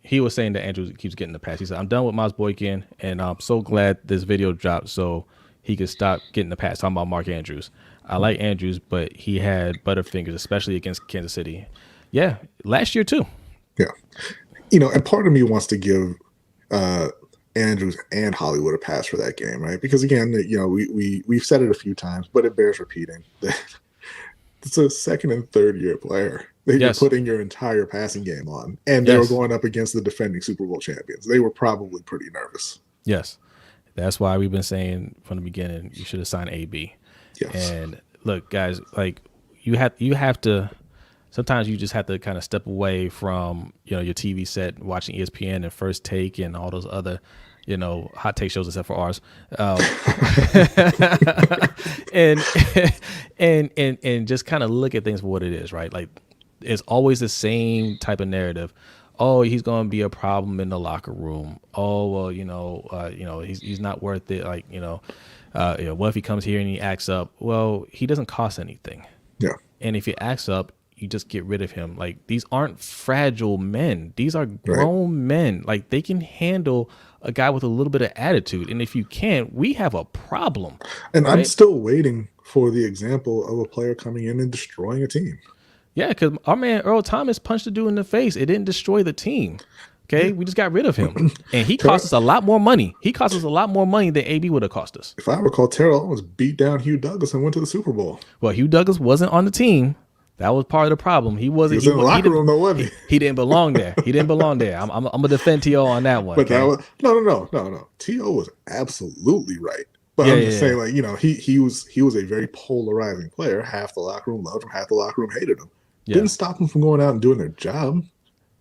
S2: he was saying that Andrews keeps getting the pass. He said, I'm done with Miles Boykin, and I'm so glad this video dropped so he could stop getting the pass. Talking about Mark Andrews. I like Andrews, but he had butterfingers, especially against Kansas City. Yeah, last year too.
S1: Yeah. And part of me wants to give Andrews and Hollywood a pass for that game, right? Because again, we've said it a few times, but it bears repeating. It's a second and third year player that you're putting your entire passing game on, and they were going up against the defending Super Bowl champions. They were probably pretty nervous.
S2: Yes, that's why we've been saying from the beginning you should have signed AB.
S1: Yes.
S2: And look, guys, like you have to. Sometimes you just have to kind of step away from your TV set, watching ESPN and First Take and all those other hot take shows except for ours, and just kind of look at things for what it is, right? Like it's always the same type of narrative. Oh, he's going to be a problem in the locker room. Oh, well, he's not worth it. Like, what if he comes here and he acts up? Well, he doesn't cost anything.
S1: Yeah.
S2: And if he acts up, you just get rid of him. Like, these aren't fragile men. These are grown men. Like, they can handle a guy with a little bit of attitude. And if you can't, we have a problem.
S1: And right? I'm still waiting for the example of a player coming in and destroying a team.
S2: Yeah, because our man Earl Thomas punched the dude in the face. It didn't destroy the team. Okay, we just got rid of him. And he cost us a lot more money. He cost us a lot more money than AB would have cost us.
S1: If I recall, Terrell Owens beat down Hugh Douglas and went to the Super Bowl.
S2: Well, Hugh Douglas wasn't on the team That was part of the problem. He wasn't.
S1: was in the locker room, though, wasn't he?
S2: He didn't belong there. He didn't belong there. I'm gonna defend T.O. on that one.
S1: But
S2: okay?
S1: that was no. T.O. was absolutely right. But
S2: Yeah,
S1: I'm just saying,
S2: yeah.
S1: like, he was a very polarizing player. Half the locker room loved him, half the locker room hated him.
S2: Yeah.
S1: Didn't stop him from going out and doing their job.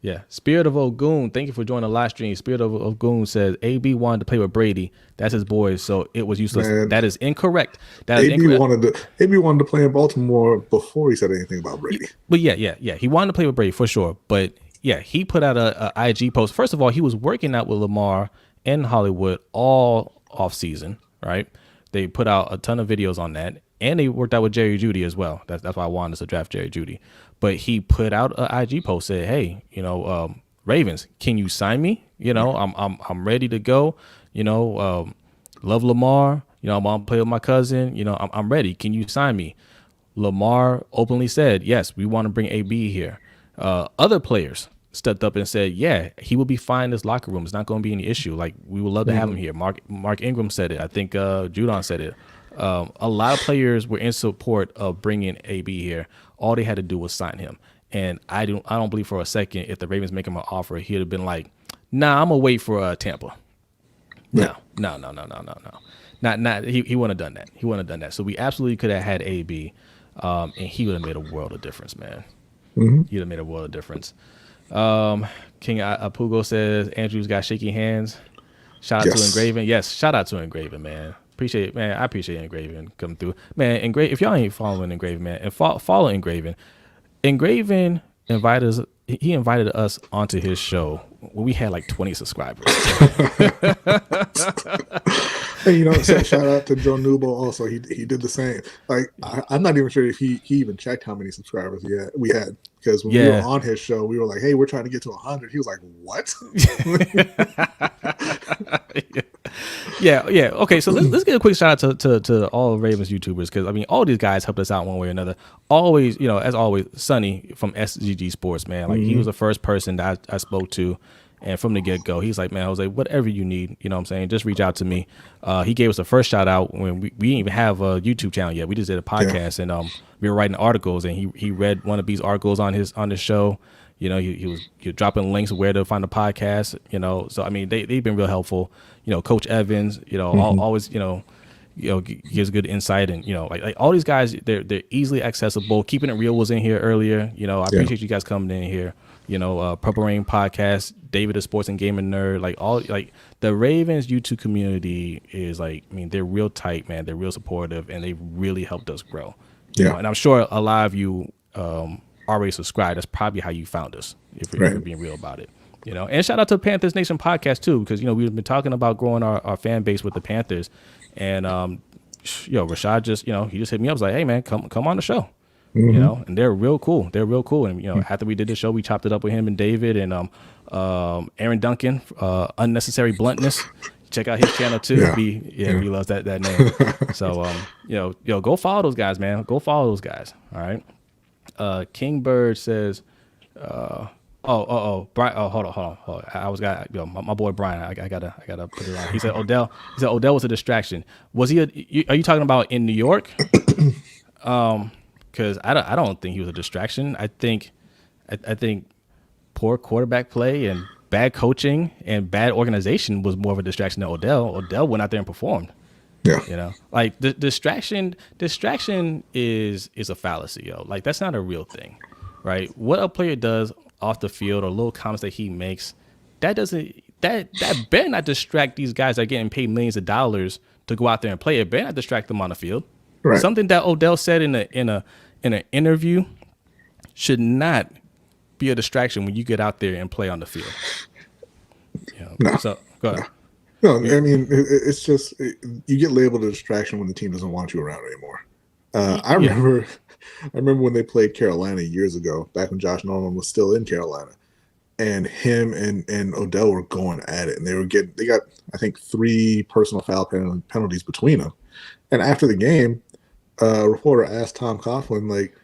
S2: Yeah. Spirit of Ogun, thank you for joining the live stream. Spirit of Ogun says AB wanted to play with Brady. That's his boy, so it was useless.
S1: Man,
S2: that is incorrect. That is
S1: AB
S2: incorrect.
S1: wanted to play in Baltimore before he said anything about Brady.
S2: But yeah. He wanted to play with Brady for sure. But yeah, he put out a IG post. First of all, he was working out with Lamar in Hollywood all off season, right? They put out a ton of videos on that, and they worked out with Jerry Jeudy as well. That's why I wanted us to draft Jerry Jeudy. But he put out an IG post, said, "Hey, Ravens, can you sign me? I'm ready to go. Love Lamar. I'm gonna play with my cousin. I'm ready. Can you sign me?" Lamar openly said, "Yes, we want to bring AB here." Other players stepped up and said, "Yeah, he will be fine in this locker room. It's not going to be any issue. Like, we would love to have him here." Mark Ingram said it. I think Judon said it. A lot of players were in support of bringing AB here. All they had to do was sign him. And I don't believe for a second if the Ravens make him an offer, he'd have been like, "Nah, I'm gonna wait for Tampa." No. Not he wouldn't have done that. He wouldn't have done that. So we absolutely could have had AB, and he would have made a world of difference, man.
S1: Mm-hmm.
S2: He would have made a world of difference. King Apugo says Andrew's got shaky hands. Shout out to Engraven. Yes, shout out to Engraven, man. Appreciate it, man. I appreciate Engraven coming through, man. Engraven. If y'all ain't following Engraven, man, and follow Engraven. Engraven invited us. He invited us onto his show when we had like 20 subscribers.
S1: Hey, shout out to Joe Nubo also. He did the same. Like, I'm not even sure if he even checked how many subscribers we had. Because when we were on his show, we were like, "Hey, we're trying to get to 100." He was like, "What?"
S2: Yeah. Okay, so let's get a quick shout out to all Ravens YouTubers, because I mean, all these guys helped us out one way or another. Always, as always, Sonny from SGG Sports, man. Like, he was the first person that I spoke to. And from the get-go, he's like, "Man, Jose, whatever you need, you know what I'm saying, just reach out to me." He gave us the first shout out when we didn't even have a YouTube channel yet. We just did a podcast, and we were writing articles, and he read one of these articles on his show. He was dropping links where to find the podcast. So I mean, they've been real helpful. Coach Evans, always gives good insight, and like all these guys, they're easily accessible. Keeping It Real was in here earlier. I appreciate you guys coming in here. Purple Rain Podcast, David the Sports and Gaming Nerd, like the Ravens YouTube community is like, I mean, they're real tight, man. They're real supportive, and they really helped us grow. And I'm sure a lot of you already subscribed. That's probably how you found us, if you're being real about it. And shout out to Panthers Nation Podcast too, because we've been talking about growing our fan base with the Panthers, and Rashad just he just hit me up, was like, "Hey man, come on the show." And they're real cool. And after we did the show, we chopped it up with him and David and Aaron Duncan, Unnecessary Bluntness. Check out his channel too. He loves that name. So go follow those guys, man. Go follow those guys. All right. King Bird says, Brian. Oh, hold on. I was my boy Brian. I gotta put it on. He said Odell was a distraction. Was he? Are you talking about in New York? Because I don't think he was a distraction. I think poor quarterback play and bad coaching and bad organization was more of a distraction than Odell. Odell went out there and performed. Yeah. Like the distraction is a fallacy, yo. Like, that's not a real thing, right? What a player does off the field or little comments that he makes, that better not distract these guys that are getting paid millions of dollars to go out there and play. It better not distract them on the field. Right. Something that Odell said in an interview should not be a distraction when you get out there and play on the field.
S1: No.
S2: So go ahead.
S1: No, I mean, it's just you get labeled a distraction when the team doesn't want you around anymore. I remember when they played Carolina years ago, back when Josh Norman was still in Carolina, and him and Odell were going at it, and they got I think 3 personal foul penalties between them. And after the game, a reporter asked Tom Coughlin, like,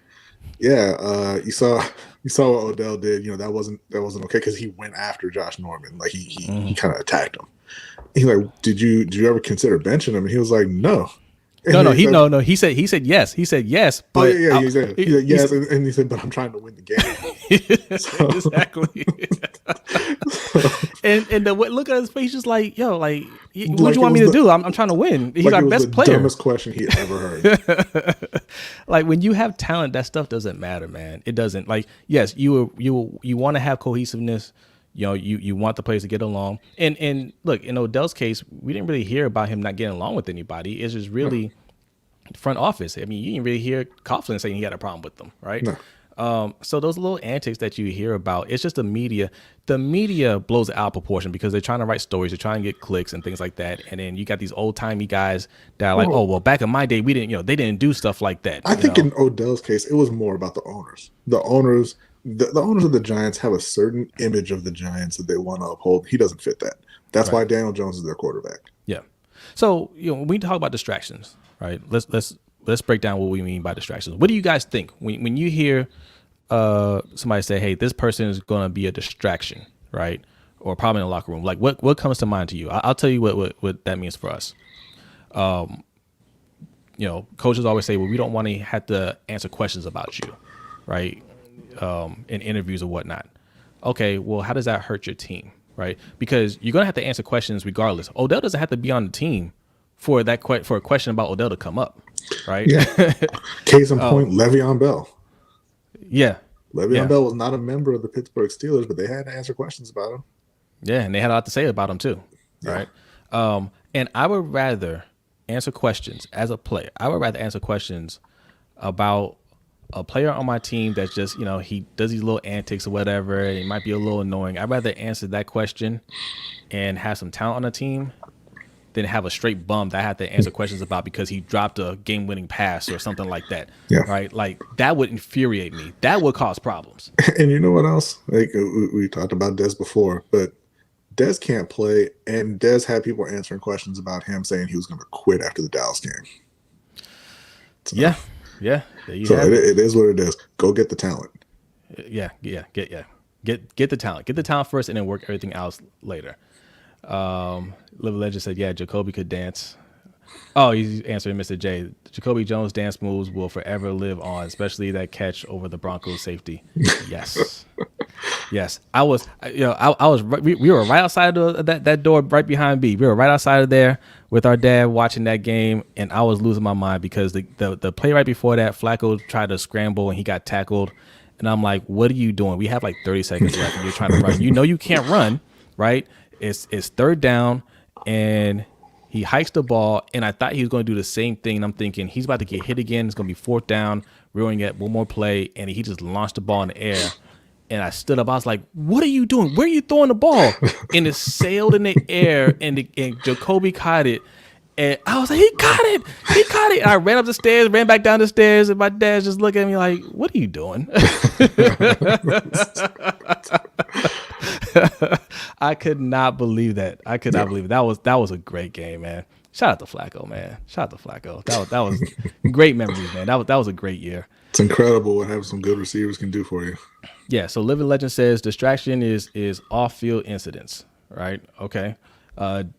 S1: you saw what Odell did. That wasn't okay, because he went after Josh Norman, like he kind of attacked him. He's like, did you ever consider benching him? And he was like, no.
S2: No,
S1: And
S2: no,
S1: he said,
S2: he said yes. He said yes,
S1: "Oh
S2: but
S1: yeah, yeah." He said yes, and he said, "But I'm trying to win the game." So,
S2: exactly. And the look at his face, just like, yo, like, what
S1: like
S2: you
S1: it
S2: want me
S1: was
S2: to do? I'm trying to win. He's
S1: like
S2: our
S1: it was the
S2: best player.
S1: dumbest question he ever heard.
S2: Like, when you have talent, that stuff doesn't matter, man. It doesn't. Like, yes, you want to have cohesiveness. You know, you want the players to get along. And look, in Odell's case, we didn't really hear about him not getting along with anybody. It's just really front office. I mean, you didn't really hear Coughlin saying he had a problem with them, right?
S1: No.
S2: So those little antics that you hear about, it's just the media. The media blows it out of proportion because they're trying to write stories, they're trying to get clicks and things like that. And then you got these old timey guys that are like, oh, well, back in my day, we didn't, they didn't do stuff like that.
S1: I think in Odell's case, it was more about the owners. The owners of the Giants have a certain image of the Giants that they want to uphold. He doesn't fit that. That's why Daniel Jones is their quarterback.
S2: Yeah. So, when we talk about distractions, right? Let's break down what we mean by distractions. What do you guys think when you hear somebody say, "Hey, this person is going to be a distraction," right? Or probably in the locker room. Like, what comes to mind to you? I'll tell you what that means for us. Coaches always say, "Well, we don't want to have to answer questions about you," right? In interviews or whatnot. Okay, well, how does that hurt your team, right? Because you're gonna have to answer questions regardless. Odell doesn't have to be on the team for a question about Odell to come up, right?
S1: Yeah. Case in point, Le'Veon Bell.
S2: Yeah.
S1: Le'Veon Bell was not a member of the Pittsburgh Steelers, but they had to answer questions about him.
S2: Yeah, and they had a lot to say about him too, right? And I would rather answer questions as a player. I would rather answer questions about a player on my team that's just, he does these little antics or whatever. He might be a little annoying. I'd rather answer that question and have some talent on the team than have a straight bum that I have to answer questions about because he dropped a game-winning pass or something like that.
S1: Yeah.
S2: Right? Like, that would infuriate me. That would cause problems.
S1: And you know what else? Like, we talked about Dez before, but Dez can't play, and Dez had people answering questions about him saying he was going to quit after the Dallas game. So,
S2: yeah.
S1: So it is what it is. Go get the talent.
S2: Get the talent. Get the talent first, and then work everything else later. Live Legend said, "Yeah, Jacoby could dance." Oh, he's answering Mr. J. Jacoby Jones' dance moves will forever live on, especially that catch over the Broncos safety. Yes, yes. I was. We were right outside of that door, right behind B. We were right outside of there with our dad watching that game, and I was losing my mind because the play right before that, Flacco tried to scramble and he got tackled, and I'm like, "What are you doing? We have like 30 seconds left, and you're trying to run. You know you can't run, right?" It's third down, and he hikes the ball, and I thought he was going to do the same thing. And I'm thinking he's about to get hit again. It's going to be fourth down. We're going to get one more play, and he just launched the ball in the air. And I stood up. I was like, "What are you doing? Where are you throwing the ball?" And it sailed in the air, and Jacoby caught it. And I was like, "He caught it! He caught it!" And I ran up the stairs, ran back down the stairs, and my dad just looked at me like, "What are you doing?" I could not believe that. I could not believe it. That was a great game, man. Shout out to Flacco, man. Shout out to Flacco. That was great memories, man. That was a great year.
S1: It's incredible what having some good receivers can do for you.
S2: Yeah. So Living Legend says distraction is off-field incidents, right? Okay.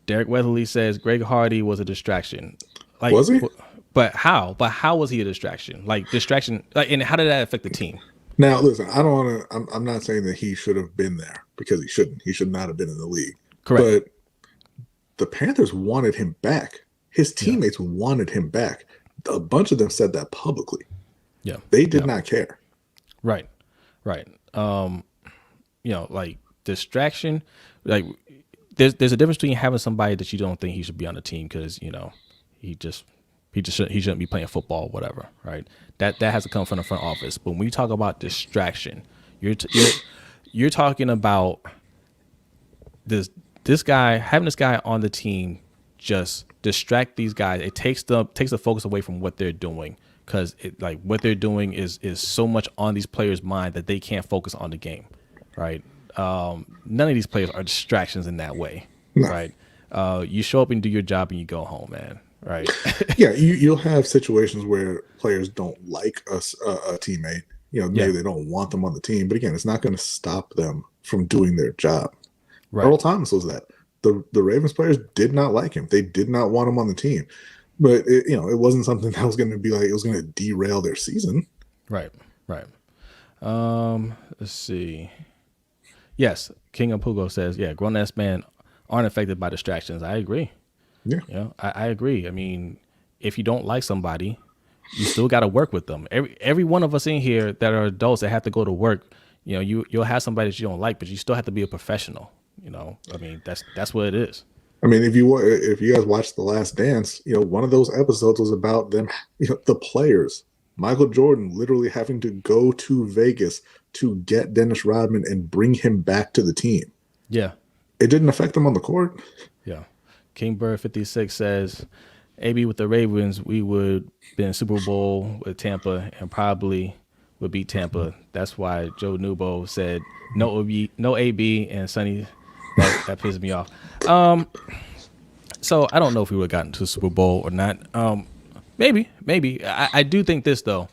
S2: Derek Weatherly says Greg Hardy was a distraction. Like,
S1: was he?
S2: But how? But how was he a distraction? Like, distraction. Like, and how did that affect the team?
S1: Now, listen, I don't want to. I'm not saying that he should have been there because he shouldn't. He should not have been in the league.
S2: Correct.
S1: But the Panthers wanted him back. His teammates wanted him back. A bunch of them said that publicly.
S2: Yeah.
S1: They did not care.
S2: Right. Like distraction. Like, there's a difference between having somebody that you don't think he should be on the team because he shouldn't be playing football or whatever, right? That has to come from the front office. But when you talk about distraction, you're talking about this guy, having this guy on the team just distract these guys. It takes the focus away from what they're doing because what they're doing is so much on these players' mind that they can't focus on the game, right? None of these players are distractions in that way, right? You show up and do your job and you go home, man. Right.
S1: Yeah, you'll have situations where players don't like a teammate. Maybe they don't want them on the team, but again, it's not going to stop them from doing their job. Right. Earl Thomas was that. The Ravens players did not like him. They did not want him on the team. but it wasn't something that was going to be like it was going to derail their season.
S2: Right, right. Let's see. Yes, King of Pugo says, yeah, grown ass men aren't affected by distractions. I agree.
S1: Yeah.
S2: I agree. I mean, if you don't like somebody, you still got to work with them. Every one of us in here that are adults that have to go to work, you'll have somebody that you don't like, but you still have to be a professional. I mean, that's what it is.
S1: I mean, if you guys watched The Last Dance, one of those episodes was about them, the players. Michael Jordan literally having to go to Vegas to get Dennis Rodman and bring him back to the team.
S2: Yeah.
S1: It didn't affect them on the court.
S2: Yeah. King Bird 56 says, AB with the Ravens, we would be in Super Bowl with Tampa and probably would beat Tampa. That's why Joe Nubo said no AB and Sonny. That pisses me off. So I don't know if we would have gotten to the Super Bowl or not. Maybe. I do think this though.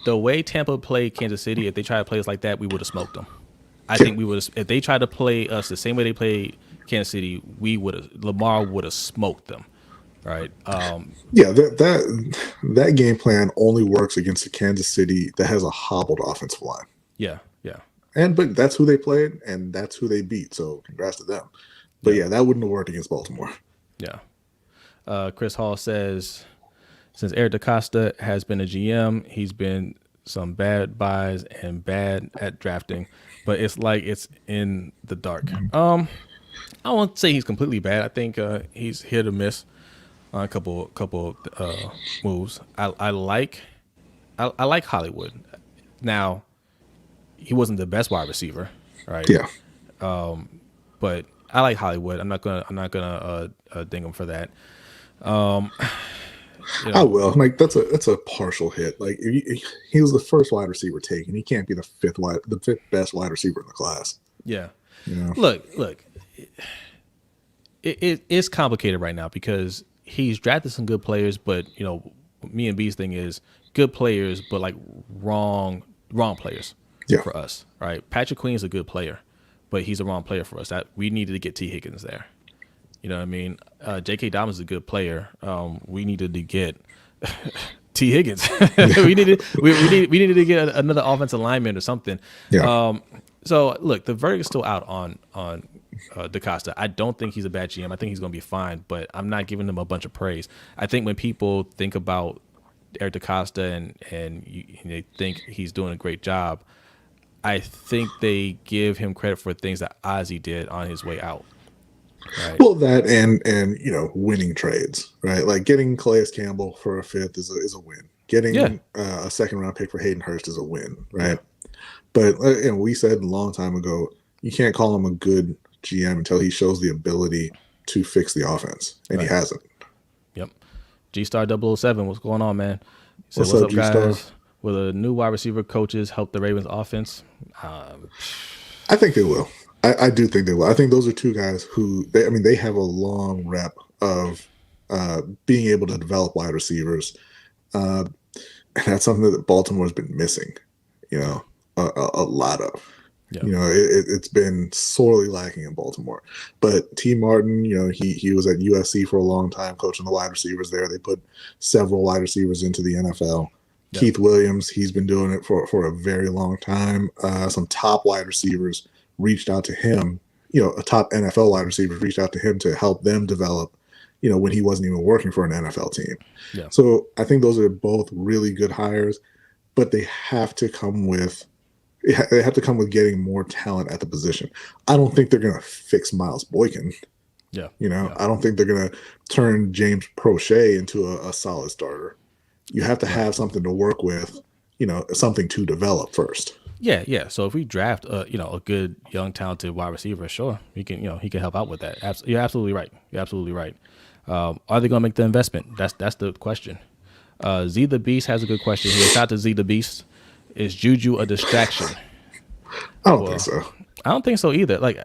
S2: The way Tampa played Kansas City, if they tried to play us like that, we would have smoked them. I think we would have. If they tried to play us the same way they played Kansas City, Lamar would have smoked them. Right.
S1: Yeah, that game plan only works against a Kansas City that has a hobbled offensive line.
S2: Yeah.
S1: But that's who they played, and that's who they beat. So congrats to them. But yeah, that wouldn't have worked against Baltimore.
S2: Yeah. Chris Hall says, since Eric DaCosta has been a GM, he's been some bad buys and bad at drafting, but it's like it's in the dark. I won't say he's completely bad. I think he's hit or miss on a couple moves. I like Hollywood. Now, he wasn't the best wide receiver, right?
S1: Yeah.
S2: But I like Hollywood. I'm not gonna ding him for that.
S1: I will. Like that's a partial hit. Like he was the first wide receiver taken. He can't be the fifth best wide receiver in the class.
S2: Yeah. Look. It's complicated right now because he's drafted some good players, but me and B's thing is good players, but like wrong players for us. Right? Patrick Queen's a good player, but he's a wrong player for us. That we needed to get T. Higgins there. You know what I mean? J.K. Dobbins is a good player. We needed to get T. Higgins. we needed to get another offensive lineman or something.
S1: Yeah.
S2: So look, the verdict is still out on DaCosta. I don't think he's a bad GM. I think he's going to be fine, but I'm not giving him a bunch of praise. I think when people think about Eric DaCosta and they think he's doing a great job, I think they give him credit for things that Ozzie did on his way out. Right.
S1: Well, that and winning trades, right? Like getting Calais Campbell for a fifth is a win. Getting a second round pick for Hayden Hurst is a win, right? But we said a long time ago, you can't call him a good GM until he shows the ability to fix the offense, and he hasn't.
S2: Yep. G-Star 007, what's going on, man? So
S1: what's up,
S2: guys? Will the new wide receiver coaches help the Ravens offense?
S1: I think they will. I do think they will. I think those are two guys who they have a long rep of being able to develop wide receivers, and that's something that Baltimore's been missing. A lot of. Yeah. It's been sorely lacking in Baltimore. But T. Martin, he was at USC for a long time, coaching the wide receivers there. They put several wide receivers into the NFL. Yeah. Keith Williams, he's been doing it for a very long time. Some top wide receivers reached out to him, a top NFL wide receivers reached out to him to help them develop, when he wasn't even working for an NFL team. Yeah. So I think those are both really good hires, but they have to come with getting more talent at the position. I don't think they're going to fix Miles Boykin.
S2: Yeah.
S1: I don't think they're going to turn James Prochet into a solid starter. You have to have something to work with, something to develop first.
S2: Yeah. So if we draft, a good young talented wide receiver, sure, he can help out with that. You're absolutely right. Are they going to make the investment? That's the question. Z the Beast has a good question here. Shout out to Z the Beast. Is Juju a distraction?
S1: I don't think so.
S2: I don't think so either. Like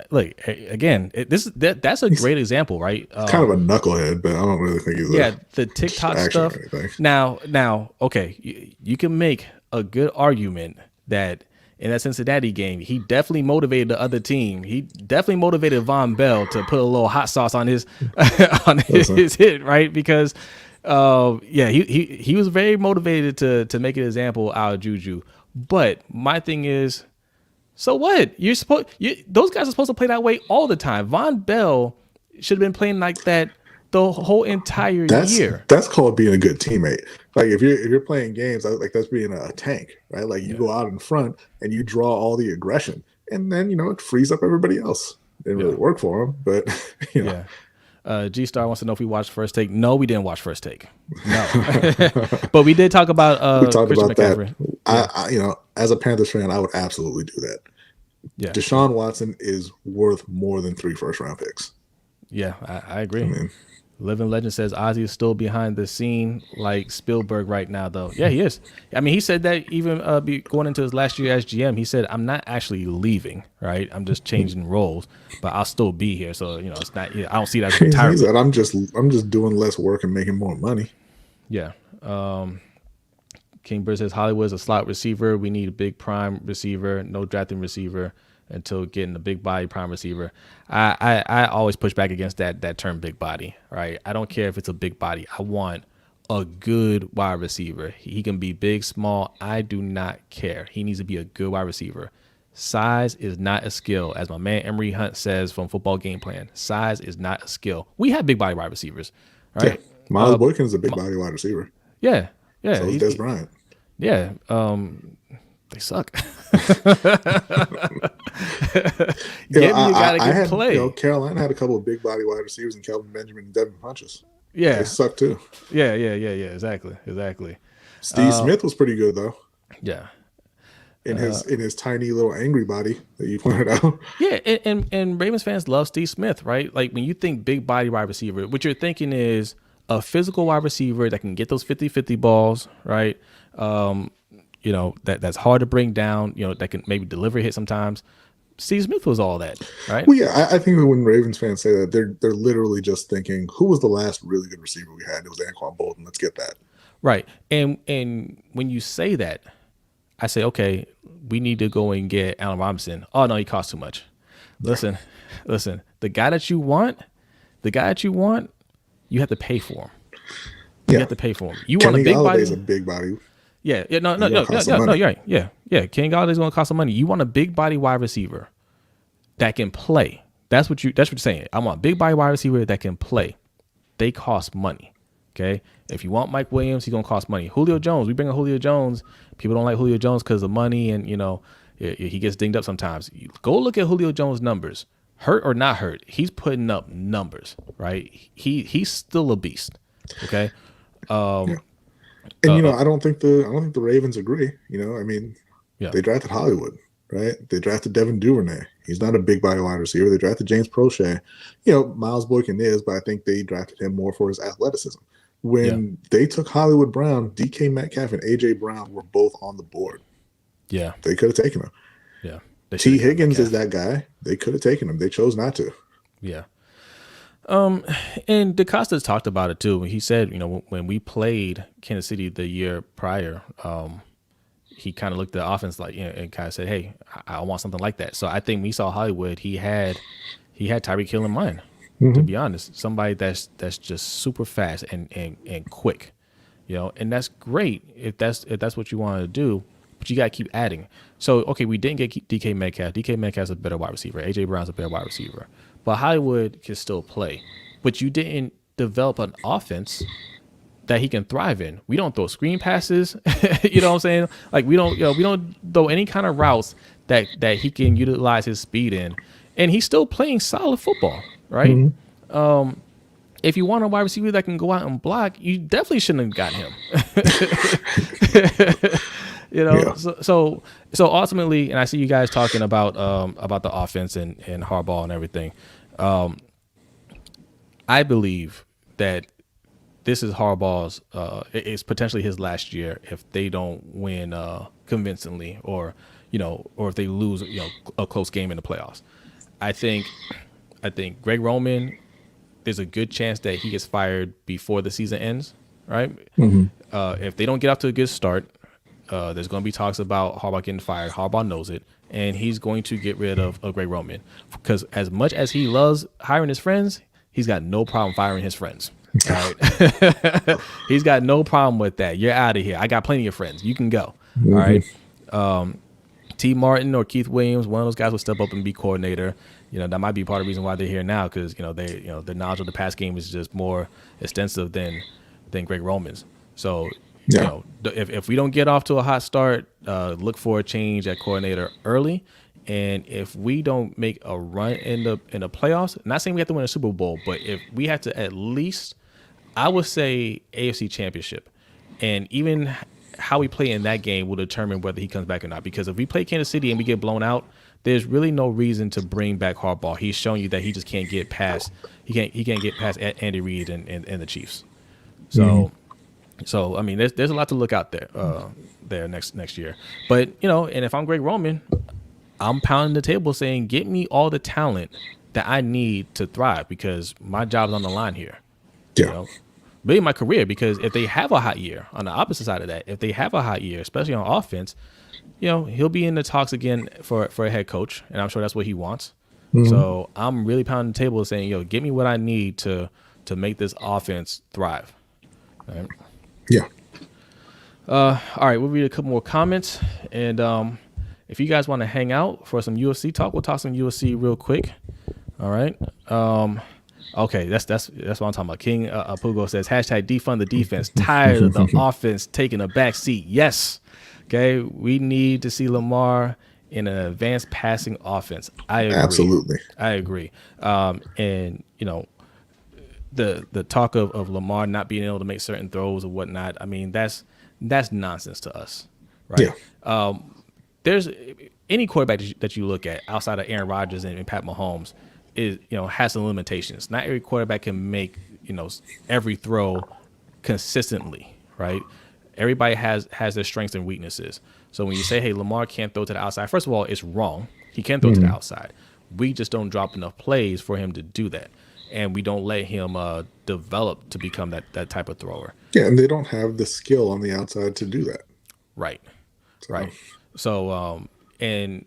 S2: again, that's a great example, right?
S1: Kind of a knucklehead, but I don't really think he's
S2: the TikTok stuff. Now, okay, you can make a good argument that in that Cincinnati game, he definitely motivated the other team. He definitely motivated Von Bell to put a little hot sauce on his his hit, right? Because Yeah, he was very motivated to make an example out of Juju. But my thing is, so what? Those guys are supposed to play that way all the time. Von Bell should have been playing like that the whole entire year.
S1: That's called being a good teammate. Like if you're playing games, like that's being a tank, right? Like you go out in front and you draw all the aggression, and then it frees up everybody else. Didn't really work for him, but
S2: Yeah. G Star wants to know if we watched First Take. No, we didn't watch First Take. No, but we did talk about.
S1: We talked
S2: Christian
S1: about
S2: McCaffrey.
S1: that. I as a Panthers fan, I would absolutely do that.
S2: Yeah,
S1: Deshaun Watson is worth more than 3 first-round picks.
S2: Yeah, I agree. Living Legend says Ozzy is still behind the scene like Spielberg right now, though. Yeah, he is. I mean, he said that even going into his last year as GM, he said, "I'm not actually leaving, right? I'm just changing roles, but I'll still be here." So it's not. I don't see that as retirement.
S1: He said, "I'm just doing less work and making more money."
S2: Yeah. King Bird says Hollywood is a slot receiver. We need a big prime receiver, no drafting receiver until getting a big body prime receiver. I always push back against that term big body, right? I don't care if it's a big body. I want a good wide receiver. He can be big, small. I do not care. He needs to be a good wide receiver. Size is not a skill. As my man Emery Hunt says from Football Game Plan, size is not a skill. We have big body wide receivers, right?
S1: Yeah. Miles Boykins is a big body wide receiver.
S2: Yeah.
S1: So is Des Bryant.
S2: Yeah. They suck.
S1: Carolina had a couple of big body wide receivers in Kelvin Benjamin and Devin Funchess.
S2: Yeah.
S1: They suck too.
S2: Yeah. Exactly.
S1: Steve Smith was pretty good though.
S2: Yeah.
S1: In his tiny little angry body that you pointed out.
S2: Yeah, and Ravens fans love Steve Smith, right? Like when you think big body wide receiver, what you're thinking is a physical wide receiver that can get those 50-50 balls, right? That's hard to bring down, that can maybe deliver a hit sometimes. Steve Smith was all that, right?
S1: Well, yeah, I think that when Ravens fans say that, they're literally just thinking, who was the last really good receiver we had? It was Anquan Bolden. Let's get that.
S2: Right. And when you say that, I say, okay, we need to go and get Allen Robinson. Oh, no, he costs too much. Listen, the guy that you want, you have to pay for him. You have to pay for him. You
S1: Kenny
S2: want a big body?
S1: Galladay's a big body.
S2: Yeah, no, you're right. Yeah. Kenny Galladay's going to cost some money. You want a big body wide receiver that can play. That's what you're saying. I want a big body wide receiver that can play. They cost money. Okay. If you want Mike Williams, he's going to cost money. Julio Jones, we bring in Julio Jones. People don't like Julio Jones because of money and, he gets dinged up sometimes. Go look at Julio Jones' numbers. Hurt or not hurt, he's putting up numbers, right? He's still a beast. Okay.
S1: And I don't think the Ravens agree. They drafted Hollywood, right? They drafted Devin Duvernay. He's not a big body wide receiver. They drafted James Prochet. Miles Boykin is, but I think they drafted him more for his athleticism. When they took Hollywood Brown, DK Metcalf and AJ Brown were both on the board.
S2: Yeah,
S1: they could have taken him.
S2: Yeah,
S1: T. Higgins is that guy. They could have taken him. They chose not to.
S2: Yeah. And DeCosta's talked about it too. He said, when we played Kansas City the year prior, he kind of looked at the offense and kind of said, "Hey, I want something like that." So I think we saw Hollywood. He had Tyreek Hill in mind. Mm-hmm. To be honest, somebody that's just super fast and quick, and that's great if that's what you want to do. But you got to keep adding. So, okay, we didn't get DK Metcalf. DK Metcalf's a better wide receiver. AJ Brown's a better wide receiver. But Hollywood can still play. But you didn't develop an offense that he can thrive in. We don't throw screen passes. You know what I'm saying? Like we don't throw any kind of routes that he can utilize his speed in. And he's still playing solid football, right? Mm-hmm. If you want a wide receiver that can go out and block, you definitely shouldn't have got him. So ultimately, and I see you guys talking about the offense and Harbaugh and everything. I believe that this is Harbaugh's. It's potentially his last year if they don't win convincingly, or if they lose a close game in the playoffs. I think Greg Roman, there's a good chance that he gets fired before the season ends, right? Mm-hmm. If they don't get off to a good start, there's going to be talks about Harbaugh getting fired. Harbaugh knows it, and he's going to get rid of Greg Roman because as much as he loves hiring his friends, he's got no problem firing his friends. All right. He's got no problem with that. You're out of here. I got plenty of friends. You can go. All right. T. Martin or Keith Williams, one of those guys will step up and be coordinator. That might be part of the reason why they're here now, because their knowledge of the pass game is just more extensive than Greg Roman's. So if we don't get off to a hot start, look for a change at coordinator early. And if we don't make a run in the playoffs, not saying we have to win a Super Bowl, but if we have to at least, I would say AFC Championship, and even how we play in that game will determine whether he comes back or not. Because if we play Kansas City and we get blown out, there's really no reason to bring back Harbaugh. He's shown you that he just can't get past. He can't get past Andy Reid and the Chiefs. So, I mean, there's a lot to look out there next year. But and if I'm Greg Roman, I'm pounding the table saying, get me all the talent that I need to thrive, because my job's on the line here.
S1: Yeah.
S2: Really my career, because if they have a hot year, on the opposite side of that, if they have a hot year, especially on offense, he'll be in the talks again for a head coach, and I'm sure that's what he wants. So I'm really pounding the table saying, get me what I need to make this offense thrive. All right.
S1: Yeah.
S2: All right, we'll read a couple more comments, and if you guys want to hang out for some UFC talk, we'll talk some UFC real quick. All right. Okay, that's what I'm talking about. King Pugo says, hashtag defund the defense. Tired of the offense taking a back seat. Yes. Okay, we need to see Lamar in an advanced passing offense. I agree.
S1: Absolutely.
S2: I agree. And the talk of Lamar not being able to make certain throws or whatnot, I mean, that's nonsense to us, right? Yeah. There's any quarterback that you look at outside of Aaron Rodgers and Pat Mahomes has some limitations. Not every quarterback can make every throw consistently, right? Everybody has their strengths and weaknesses. So when you say, hey, Lamar can't throw to the outside, first of all, it's wrong. He can throw to the outside. We just don't drop enough plays for him to do that, and we don't let him develop to become that type of thrower.
S1: Yeah, and they don't have the skill on the outside to do that.
S2: Right. Right. So and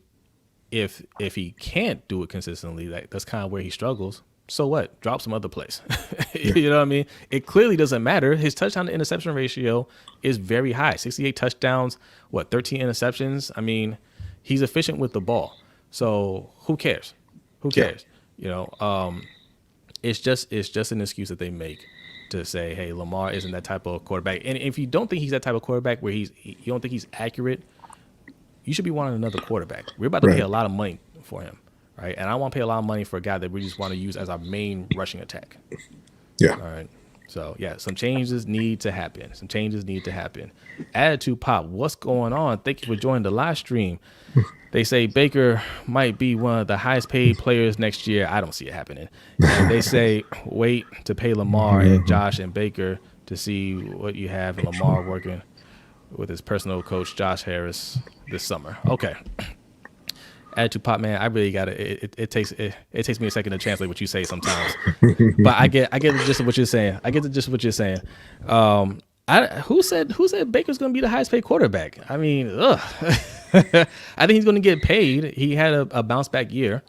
S2: if he can't do it consistently, that's kind of where he struggles. So what? Drop some other plays. You know what I mean? It clearly doesn't matter. His touchdown to interception ratio is very high. 68 touchdowns, 13 interceptions. I mean, he's efficient with the ball. So who cares? Who cares? It's just an excuse that they make to say, hey, Lamar isn't that type of quarterback. And if you don't think he's that type of quarterback where you don't think he's accurate, you should be wanting another quarterback. We're about to pay a lot of money for him, right? And I want to pay a lot of money for a guy that we just want to use as our main rushing attack.
S1: Yeah.
S2: All right. So, some changes need to happen. Attitude Pop, what's going on? Thank you for joining the live stream. They say Baker might be one of the highest paid players next year. I don't see it happening. And they say wait to pay Lamar and Josh and Baker to see what you have in Lamar working with his personal coach, Josh Harris, this summer. Okay. Attitude Pop, man, I really got it. It takes me a second to translate what you say sometimes, but I get the gist of what you're saying. Who said Baker's going to be the highest paid quarterback? I mean, I think he's going to get paid. He had a bounce back year.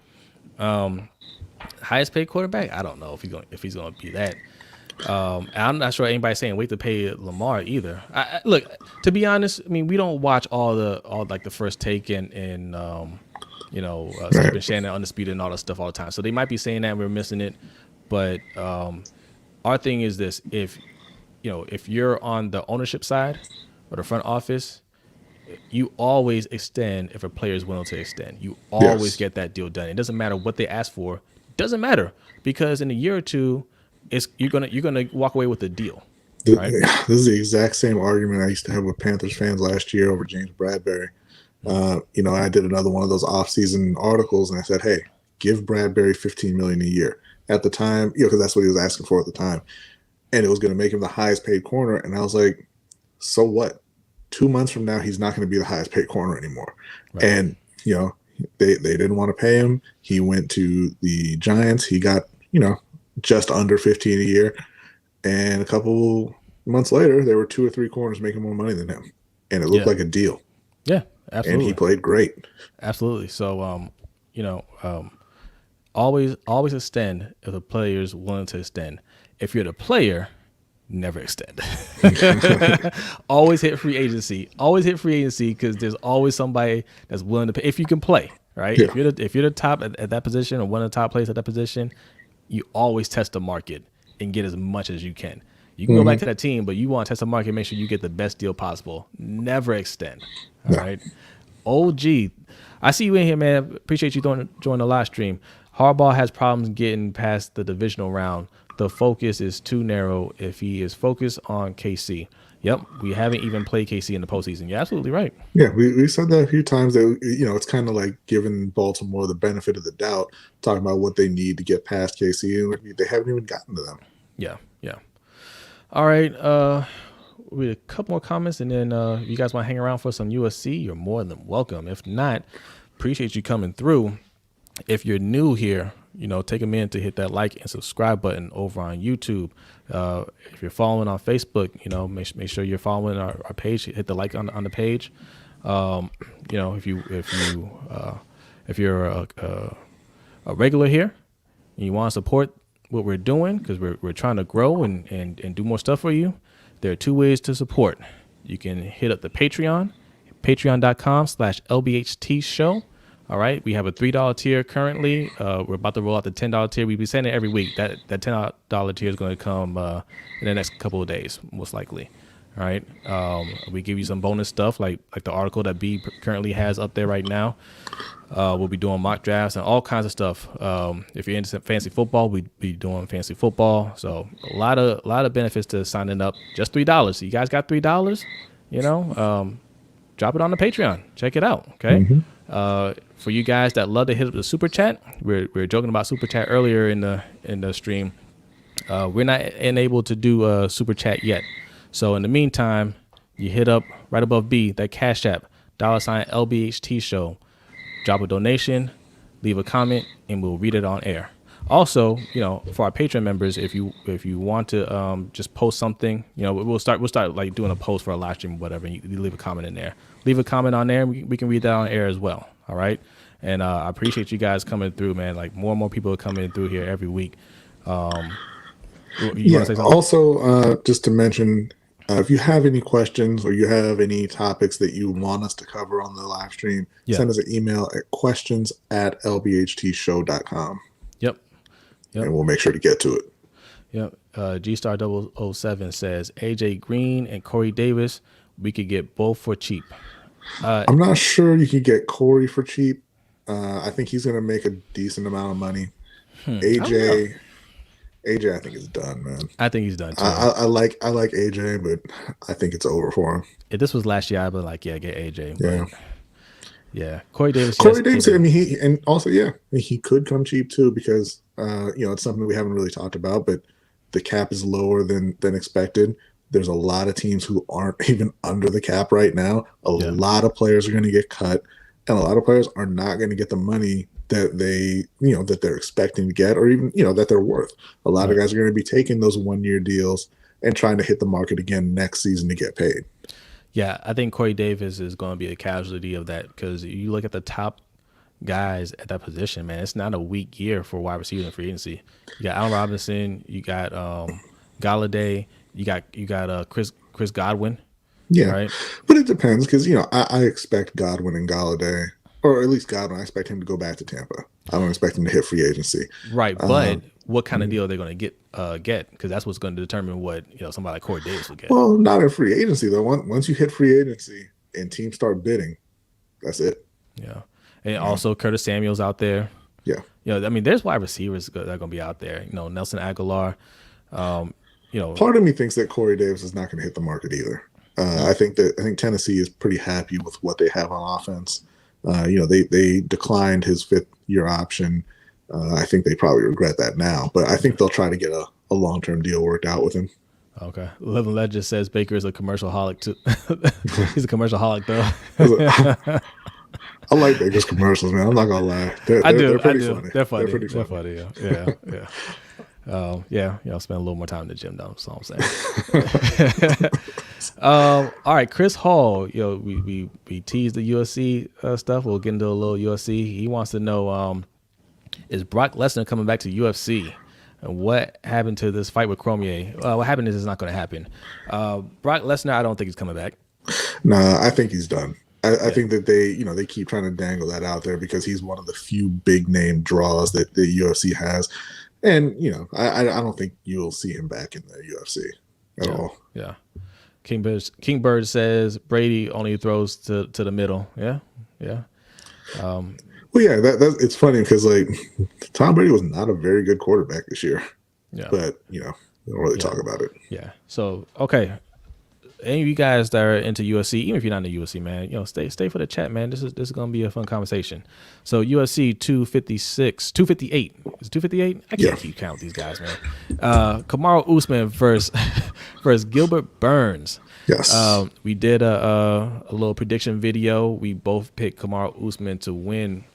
S2: Highest paid quarterback? I don't know if he's going to be that. I'm not sure anybody's saying wait to pay Lamar either. Look, to be honest, I mean, we don't watch all like the First Take and Skip and Shannon, Undisputed, and all that stuff all the time. So they might be saying that we're missing it, but our thing is this: if you're on the ownership side or the front office, you always extend if a player is willing to extend. You always get that deal done. It doesn't matter what they ask for. It doesn't matter, because in a year or two, you're gonna walk away with a deal. Right?
S1: This is the exact same argument I used to have with Panthers fans last year over James Bradbury. I did another one of those off-season articles, and I said, hey, give Bradbury $15 million a year. At the time, because that's what he was asking for at the time, and it was going to make him the highest paid corner. And I was like, so what? 2 months from now, he's not going to be the highest paid corner anymore. Right. And they didn't want to pay him. He went to the Giants. He got just under 15 a year, and a couple months later, there were 2 or 3 corners making more money than him, and it looked like a deal.
S2: Yeah. Absolutely.
S1: And he played great.
S2: Absolutely. So, always extend if the player is willing to extend. if you're the player, never extend. Always hit free agency. Always hit free agency because there's always somebody that's willing to pay if you can play, right?
S1: Yeah.
S2: If you're the top at that position or one of the top players at that position, you always test the market and get as much as you can. You can go back to that team, but you want to test the market, make sure you get the best deal possible. Never extend. All right. OG, I see you in here, man. Appreciate you joining the live stream. Harbaugh has problems getting past the divisional round. The focus is too narrow if he is focused on KC. Yep, we haven't even played KC in the postseason. You're absolutely right.
S1: Yeah, we said that a few times that, it's kind of like giving Baltimore the benefit of the doubt, talking about what they need to get past KC, and they haven't even gotten to them.
S2: Yeah. All right, we had a couple more comments, and then if you guys want to hang around for some USC, you're more than welcome. If not, appreciate you coming through. If you're new here, take a minute to hit that like and subscribe button over on YouTube. If you're following on Facebook, make sure you're following our page. Hit the like on the page. If you're a regular here and you want to support what we're doing, because we're trying to grow and do more stuff for you, there are two ways to support. You can hit up the patreon.com/LBHT show. All right, we have a $3 tier currently. We're about to roll out the $10 tier. We'll be saying it every week. That $10 tier is going to come in the next couple of days, most likely. All right, we give you some bonus stuff like the article that B currently has up there right now. We'll be doing mock drafts and all kinds of stuff. If you're into fantasy football, we'll be doing fantasy football. So a lot of benefits to signing up. Just $3. So you guys got $3? Drop it on the Patreon. Check it out. Okay. For you guys that love to hit up the super chat, we're joking about super chat earlier in the stream. We're not enabled to do a super chat yet. So in the meantime, you hit up right above B, that Cash App, $LBHT show. Drop a donation, leave a comment, and we'll read it on air. Also, for our Patreon members, if you want to just post something, we'll start like doing a post for a live stream or whatever. And you leave a comment in there. Leave a comment on there, and we can read that on air as well. All right. And I appreciate you guys coming through, man. Like more and more people are coming through here every week. Want to say something?
S1: Also, just to mention, if you have any questions or you have any topics that you want us to cover on the live stream, send us an email at questions@lbhtshow.com.
S2: Yep.
S1: And we'll make sure to get to it.
S2: Yep. G-Star 007 says, AJ Green and Corey Davis, we could get both for cheap.
S1: I'm not sure you can get Corey for cheap. I think he's going to make a decent amount of money. AJ, I think is done, man.
S2: I think he's done too.
S1: I like AJ, but I think it's over for him.
S2: If this was last year, I'd be like, get AJ.
S1: Yeah.
S2: Yeah. Corey Davis.
S1: I mean, he could come cheap too because, it's something we haven't really talked about, but the cap is lower than expected. There's a lot of teams who aren't even under the cap right now. A lot of players are going to get cut, and a lot of players are not going to get the money that that they're expecting to get, or even, that they're worth. A lot of guys are going to be taking those 1-year deals and trying to hit the market again next season to get paid.
S2: Yeah, I think Corey Davis is going to be a casualty of that because you look at the top guys at that position, man, it's not a weak year for wide receiver and free agency. You got Allen Robinson, you got Galladay, you got Chris Godwin.
S1: Yeah,
S2: right?
S1: But it depends because, I expect Godwin and Galladay, or at least Godwin, I expect him to go back to Tampa. I don't expect him to hit free agency.
S2: Right, but what kind of deal are they going to get? Because that's what's going to determine what somebody like Corey Davis will get.
S1: Well, not in free agency though. Once you hit free agency and teams start bidding, that's it.
S2: Yeah, and also Curtis Samuel's out there.
S1: Yeah,
S2: I mean, there's wide receivers that are going to be out there. Nelson Aguilar.
S1: Part of me thinks that Corey Davis is not going to hit the market either. I think Tennessee is pretty happy with what they have on offense. They declined his 5th-year option. I think they probably regret that now, but I think they'll try to get a long-term deal worked out with him.
S2: Okay. Living Legend says Baker is a commercial holic too. He's a commercial holic though.
S1: I like Baker's commercials, man. I'm not gonna lie. They're pretty funny.
S2: They're funny.
S1: They're pretty
S2: funny. Yeah. I'll spend a little more time in the gym though. That's all I'm saying. All right, Chris Hall. We teased the USC stuff. We'll get into a little USC. He wants to know, is Brock Lesnar coming back to UFC? And what happened to this fight with Cormier? What happened is it's not going to happen. Brock Lesnar, I don't think he's coming back.
S1: Nah, I think he's done. I
S2: Yeah.
S1: think that they keep trying to dangle that out there because he's one of the few big name draws that the UFC has, and I don't think you'll see him back in the UFC at all.
S2: Yeah. Kingbird says Brady only throws to the middle. Yeah.
S1: Well, yeah, that it's funny because like Tom Brady was not a very good quarterback this year,
S2: Yeah.
S1: but we don't really talk about it.
S2: Yeah. So okay, any of you guys that are into UFC, even if you're not in the UFC, man, stay for the chat, man. This is gonna be a fun conversation. So UFC 256, 258. Is it 258? I can't keep count these guys, man. Kamaru Usman versus Gilbert Burns.
S1: Yes.
S2: We did a little prediction video. We both picked Kamaru Usman to win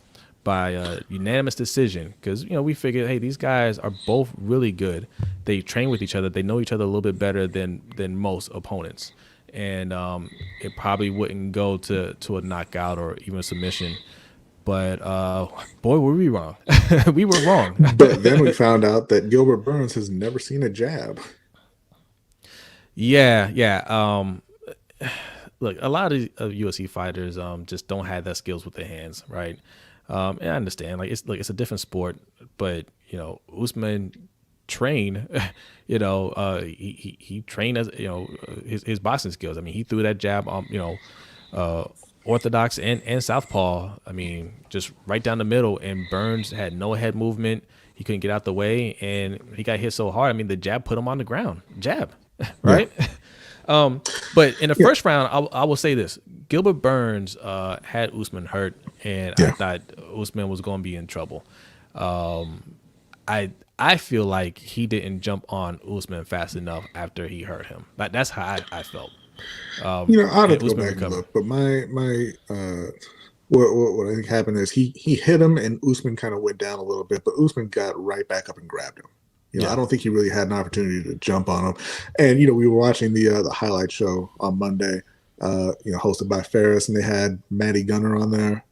S2: by unanimous decision because we figured, hey, these guys are both really good. They train with each other. They know each other a little bit better than most opponents, and it probably wouldn't go to a knockout or even a submission. But boy, were we wrong. We were wrong.
S1: But then we found out that Gilbert Burns has never seen a jab.
S2: Yeah. Look, a lot of UFC fighters just don't have that skills with their hands, right? And I understand, it's a different sport, but Usman trained, he trained as his boxing skills. I mean, he threw that jab orthodox and southpaw. I mean, just right down the middle, and Burns had no head movement. He couldn't get out the way, and he got hit so hard. I mean, the jab put him on the ground. Jab, right? Yeah. But in the first round, I will say this: Gilbert Burns had Usman hurt, and I thought Usman was going to be in trouble. I feel like he didn't jump on Usman fast enough after he hurt him. That's how I felt.
S1: I'd have to go back and look, but my what I think happened is he hit him, and Usman kind of went down a little bit, but Usman got right back up and grabbed him. I don't think he really had an opportunity to jump on him. And we were watching the highlight show on Monday, hosted by Ferris, and they had Matty Gunner on there.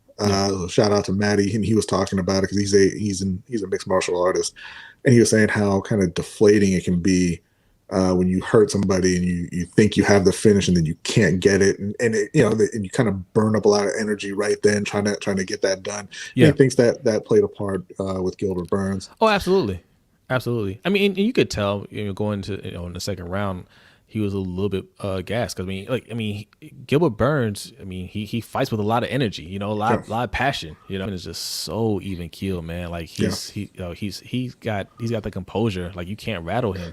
S1: Shout out to Matty, and he was talking about it because he's a mixed martial artist, and he was saying how kind of deflating it can be when you hurt somebody and you think you have the finish and then you can't get it, and it, and you kind of burn up a lot of energy right then trying to get that done. Yeah, he thinks that played a part with Gilbert Burns.
S2: Oh, absolutely. I mean, and you could tell, going to in the second round, he was a little bit gassed because Gilbert Burns. I mean, he fights with a lot of energy, a lot of passion. And it's just so even keel, man. Like he's got the composure. Like you can't rattle him,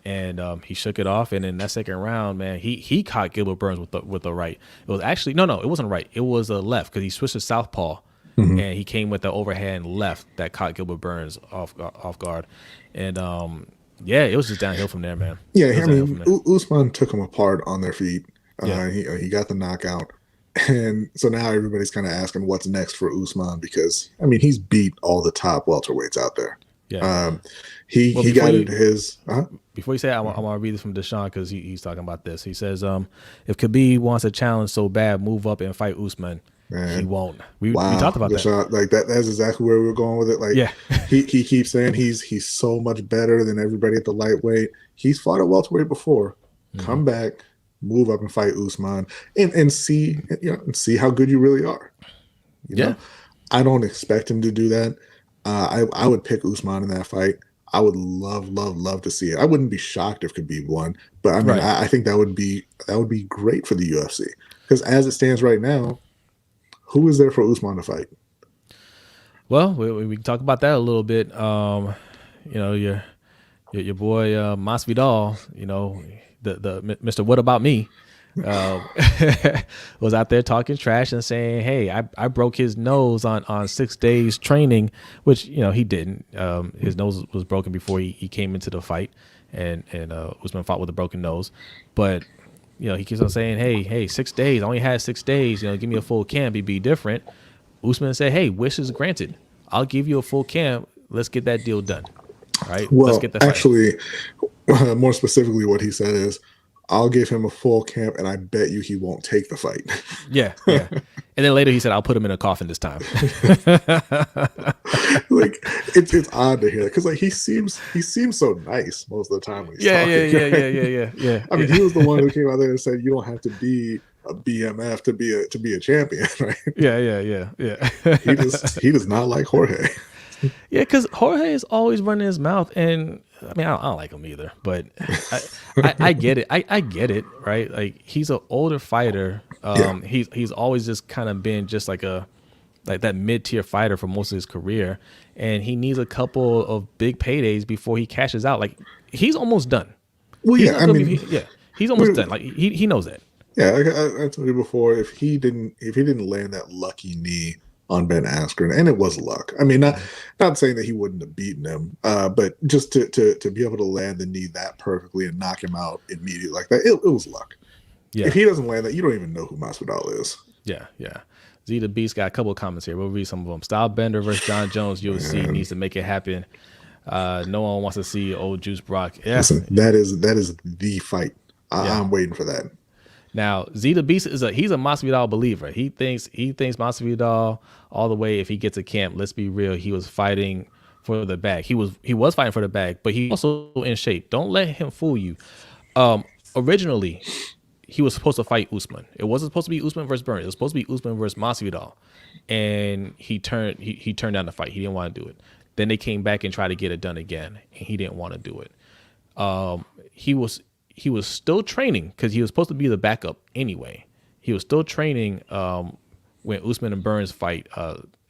S2: and he shook it off. And in that second round, man, he caught Gilbert Burns with the right. It was actually no, it wasn't right. It was a left because he switched to southpaw. Mm-hmm. And he came with the overhand left that caught Gilbert Burns off guard, and it was just downhill from there, man.
S1: Yeah, I mean, Usman took him apart on their feet. He got the knockout, and so now everybody's kind of asking what's next for Usman because I mean he's beat all the top welterweights out there. Yeah, he got into his.
S2: Before you say, I want to read this from Deshaun because he's talking about this. He says, if Khabib wants a challenge so bad, move up and fight Usman. Man. He won't. We talked about
S1: Deshaun, that. Like that's exactly where we were going with it. Like, he keeps saying he's so much better than everybody at the lightweight. He's fought at welterweight before. Mm-hmm. Come back, move up and fight Usman, and see how good you really are. You know? I don't expect him to do that. I would pick Usman in that fight. I would love to see it. I wouldn't be shocked if Khabib won, but I mean, I think that would be great for the UFC because as it stands right now. Who is there for Usman to fight?
S2: Well, we can talk about that a little bit. Your boy Masvidal, the Mr. What About Me, was out there talking trash and saying, "Hey, I broke his nose on 6 days training," which he didn't. His nose was broken before he came into the fight, and Usman fought with a broken nose, but. He keeps on saying, hey, 6 days. I only had 6 days. Give me a full camp. It'd be different. Usman said, hey, wish is granted. I'll give you a full camp. Let's get that deal done. All right.
S1: Well,
S2: let's get that
S1: actually, more specifically, what he said is I'll give him a full camp, and I bet you he won't take the fight.
S2: Yeah, yeah. And then later he said, "I'll put him in a coffin this time."
S1: Like it's odd to hear because like he seems so nice most of the time when he's
S2: Yeah,
S1: talking.
S2: yeah,
S1: Right?
S2: yeah, yeah, yeah, yeah.
S1: I mean, he was the one who came out there and said you don't have to be a BMF to be a champion, right?
S2: Yeah, yeah, yeah, yeah.
S1: He does not like Jorge.
S2: Yeah, because Jorge is always running his mouth, and I mean, I don't like him either, but I get it. I get it, right? Like he's an older fighter. He's always just kind of been just like that mid-tier fighter for most of his career, and he needs a couple of big paydays before he cashes out. Like he's almost done.
S1: Well,
S2: He's
S1: yeah, I mean,
S2: he's almost done. Like he knows that.
S1: yeah, like I told you before, if he didn't land that lucky knee on Ben Askren, and it was luck. I mean, not saying that he wouldn't have beaten him, but just to be able to land the knee that perfectly and knock him out immediately like that, it was luck.
S2: Yeah.
S1: If he doesn't land that, you don't even know who Masvidal is.
S2: Yeah, yeah. Z the Beast got a couple of comments here. We'll read some of them. Style Bender versus John Jones. UFC needs to make it happen. No one wants to see old Juice Brock. Yeah.
S1: Listen, that is the fight. I'm waiting for that.
S2: Now, Z the Beast he's a Masvidal believer. He thinks Masvidal all the way if he gets a camp. Let's be real. He was fighting for the bag. He was fighting for the bag, but he also in shape. Don't let him fool you. Originally, he was supposed to fight Usman. It wasn't supposed to be Usman versus Burns. It was supposed to be Usman versus Masvidal. And he turned down the fight. He didn't want to do it. Then they came back and tried to get it done again, and he didn't want to do it. He was still training because he was supposed to be the backup anyway. He was still training when Usman and Burns fight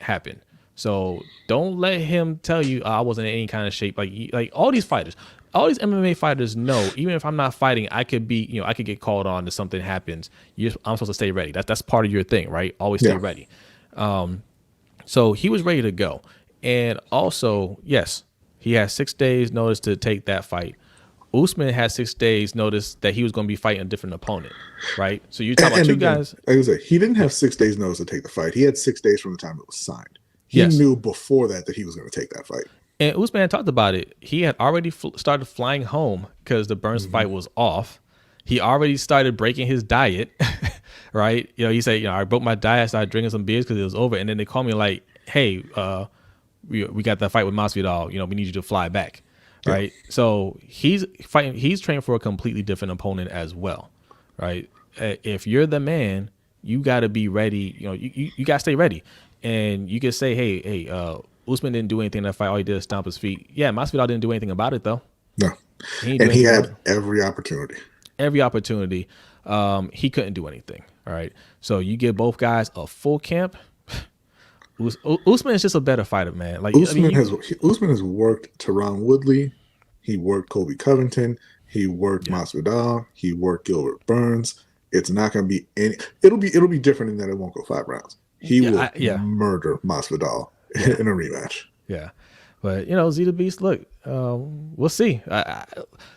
S2: happened. So don't let him tell you I wasn't in any kind of shape. Like all these fighters, all these MMA fighters know, even if I'm not fighting, I could be, I could get called on if something happens. I'm supposed to stay ready. That's part of your thing, right? Always stay ready. So he was ready to go. And also, yes, he has 6 days notice to take that fight. Usman had 6 days notice that he was going to be fighting a different opponent, right? So you're talking about two guys.
S1: Like I said, he didn't have 6 days notice to take the fight. He had 6 days from the time it was signed. He knew before that he was going to take that fight.
S2: And Usman talked about it. He had already started flying home because the Burns fight was off. He already started breaking his diet, right? He said, I broke my diet, I started drinking some beers because it was over. And then they called me like, hey, we got that fight with Masvidal. We need you to fly back. Right. So he's fighting. He's training for a completely different opponent as well. Right. If you're the man, you got to be ready. You got to stay ready. And you can say, hey, Usman didn't do anything in that fight. All he did is stomp his feet. Yeah. Masvidal didn't do anything about it, though.
S1: No. He had every opportunity.
S2: Every opportunity. He couldn't do anything. All right. So you give both guys a full camp. Usman is just a better fighter, man. Like
S1: Usman has worked Tyron Woodley, he worked Colby Covington, he worked Masvidal, he worked Gilbert Burns. It's not going to be any. It'll be different in that it won't go 5 rounds. He will murder Masvidal in a rematch.
S2: Yeah, but Z the Beast. Look, we'll see.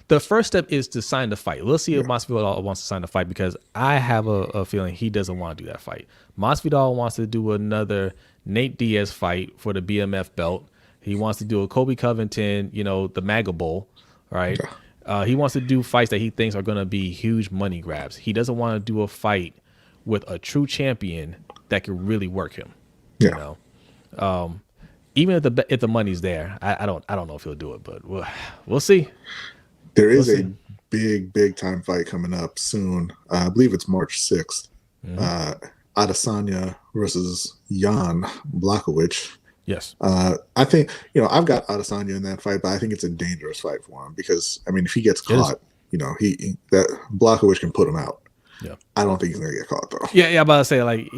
S2: The first step is to sign the fight. We'll see if Masvidal wants to sign the fight because I have a feeling he doesn't want to do that fight. Masvidal wants to do another Nate Diaz fight for the BMF belt. He wants to do a Colby Covington, the MAGA Bowl, right? Yeah. He wants to do fights that he thinks are going to be huge money grabs. He doesn't want to do a fight with a true champion that could really work him.
S1: Yeah.
S2: Even if the money's there, I don't know if he'll do it, but we'll see.
S1: There is a big time fight coming up soon. I believe it's March 6th. Adesanya versus Jan Blachowicz.
S2: Yes.
S1: I think, I've got Adesanya in that fight, but I think it's a dangerous fight for him because, if he gets caught, that Blachowicz can put him out.
S2: Yeah.
S1: I don't think he's going to get caught, though.
S2: Yeah, I'm about to say, like,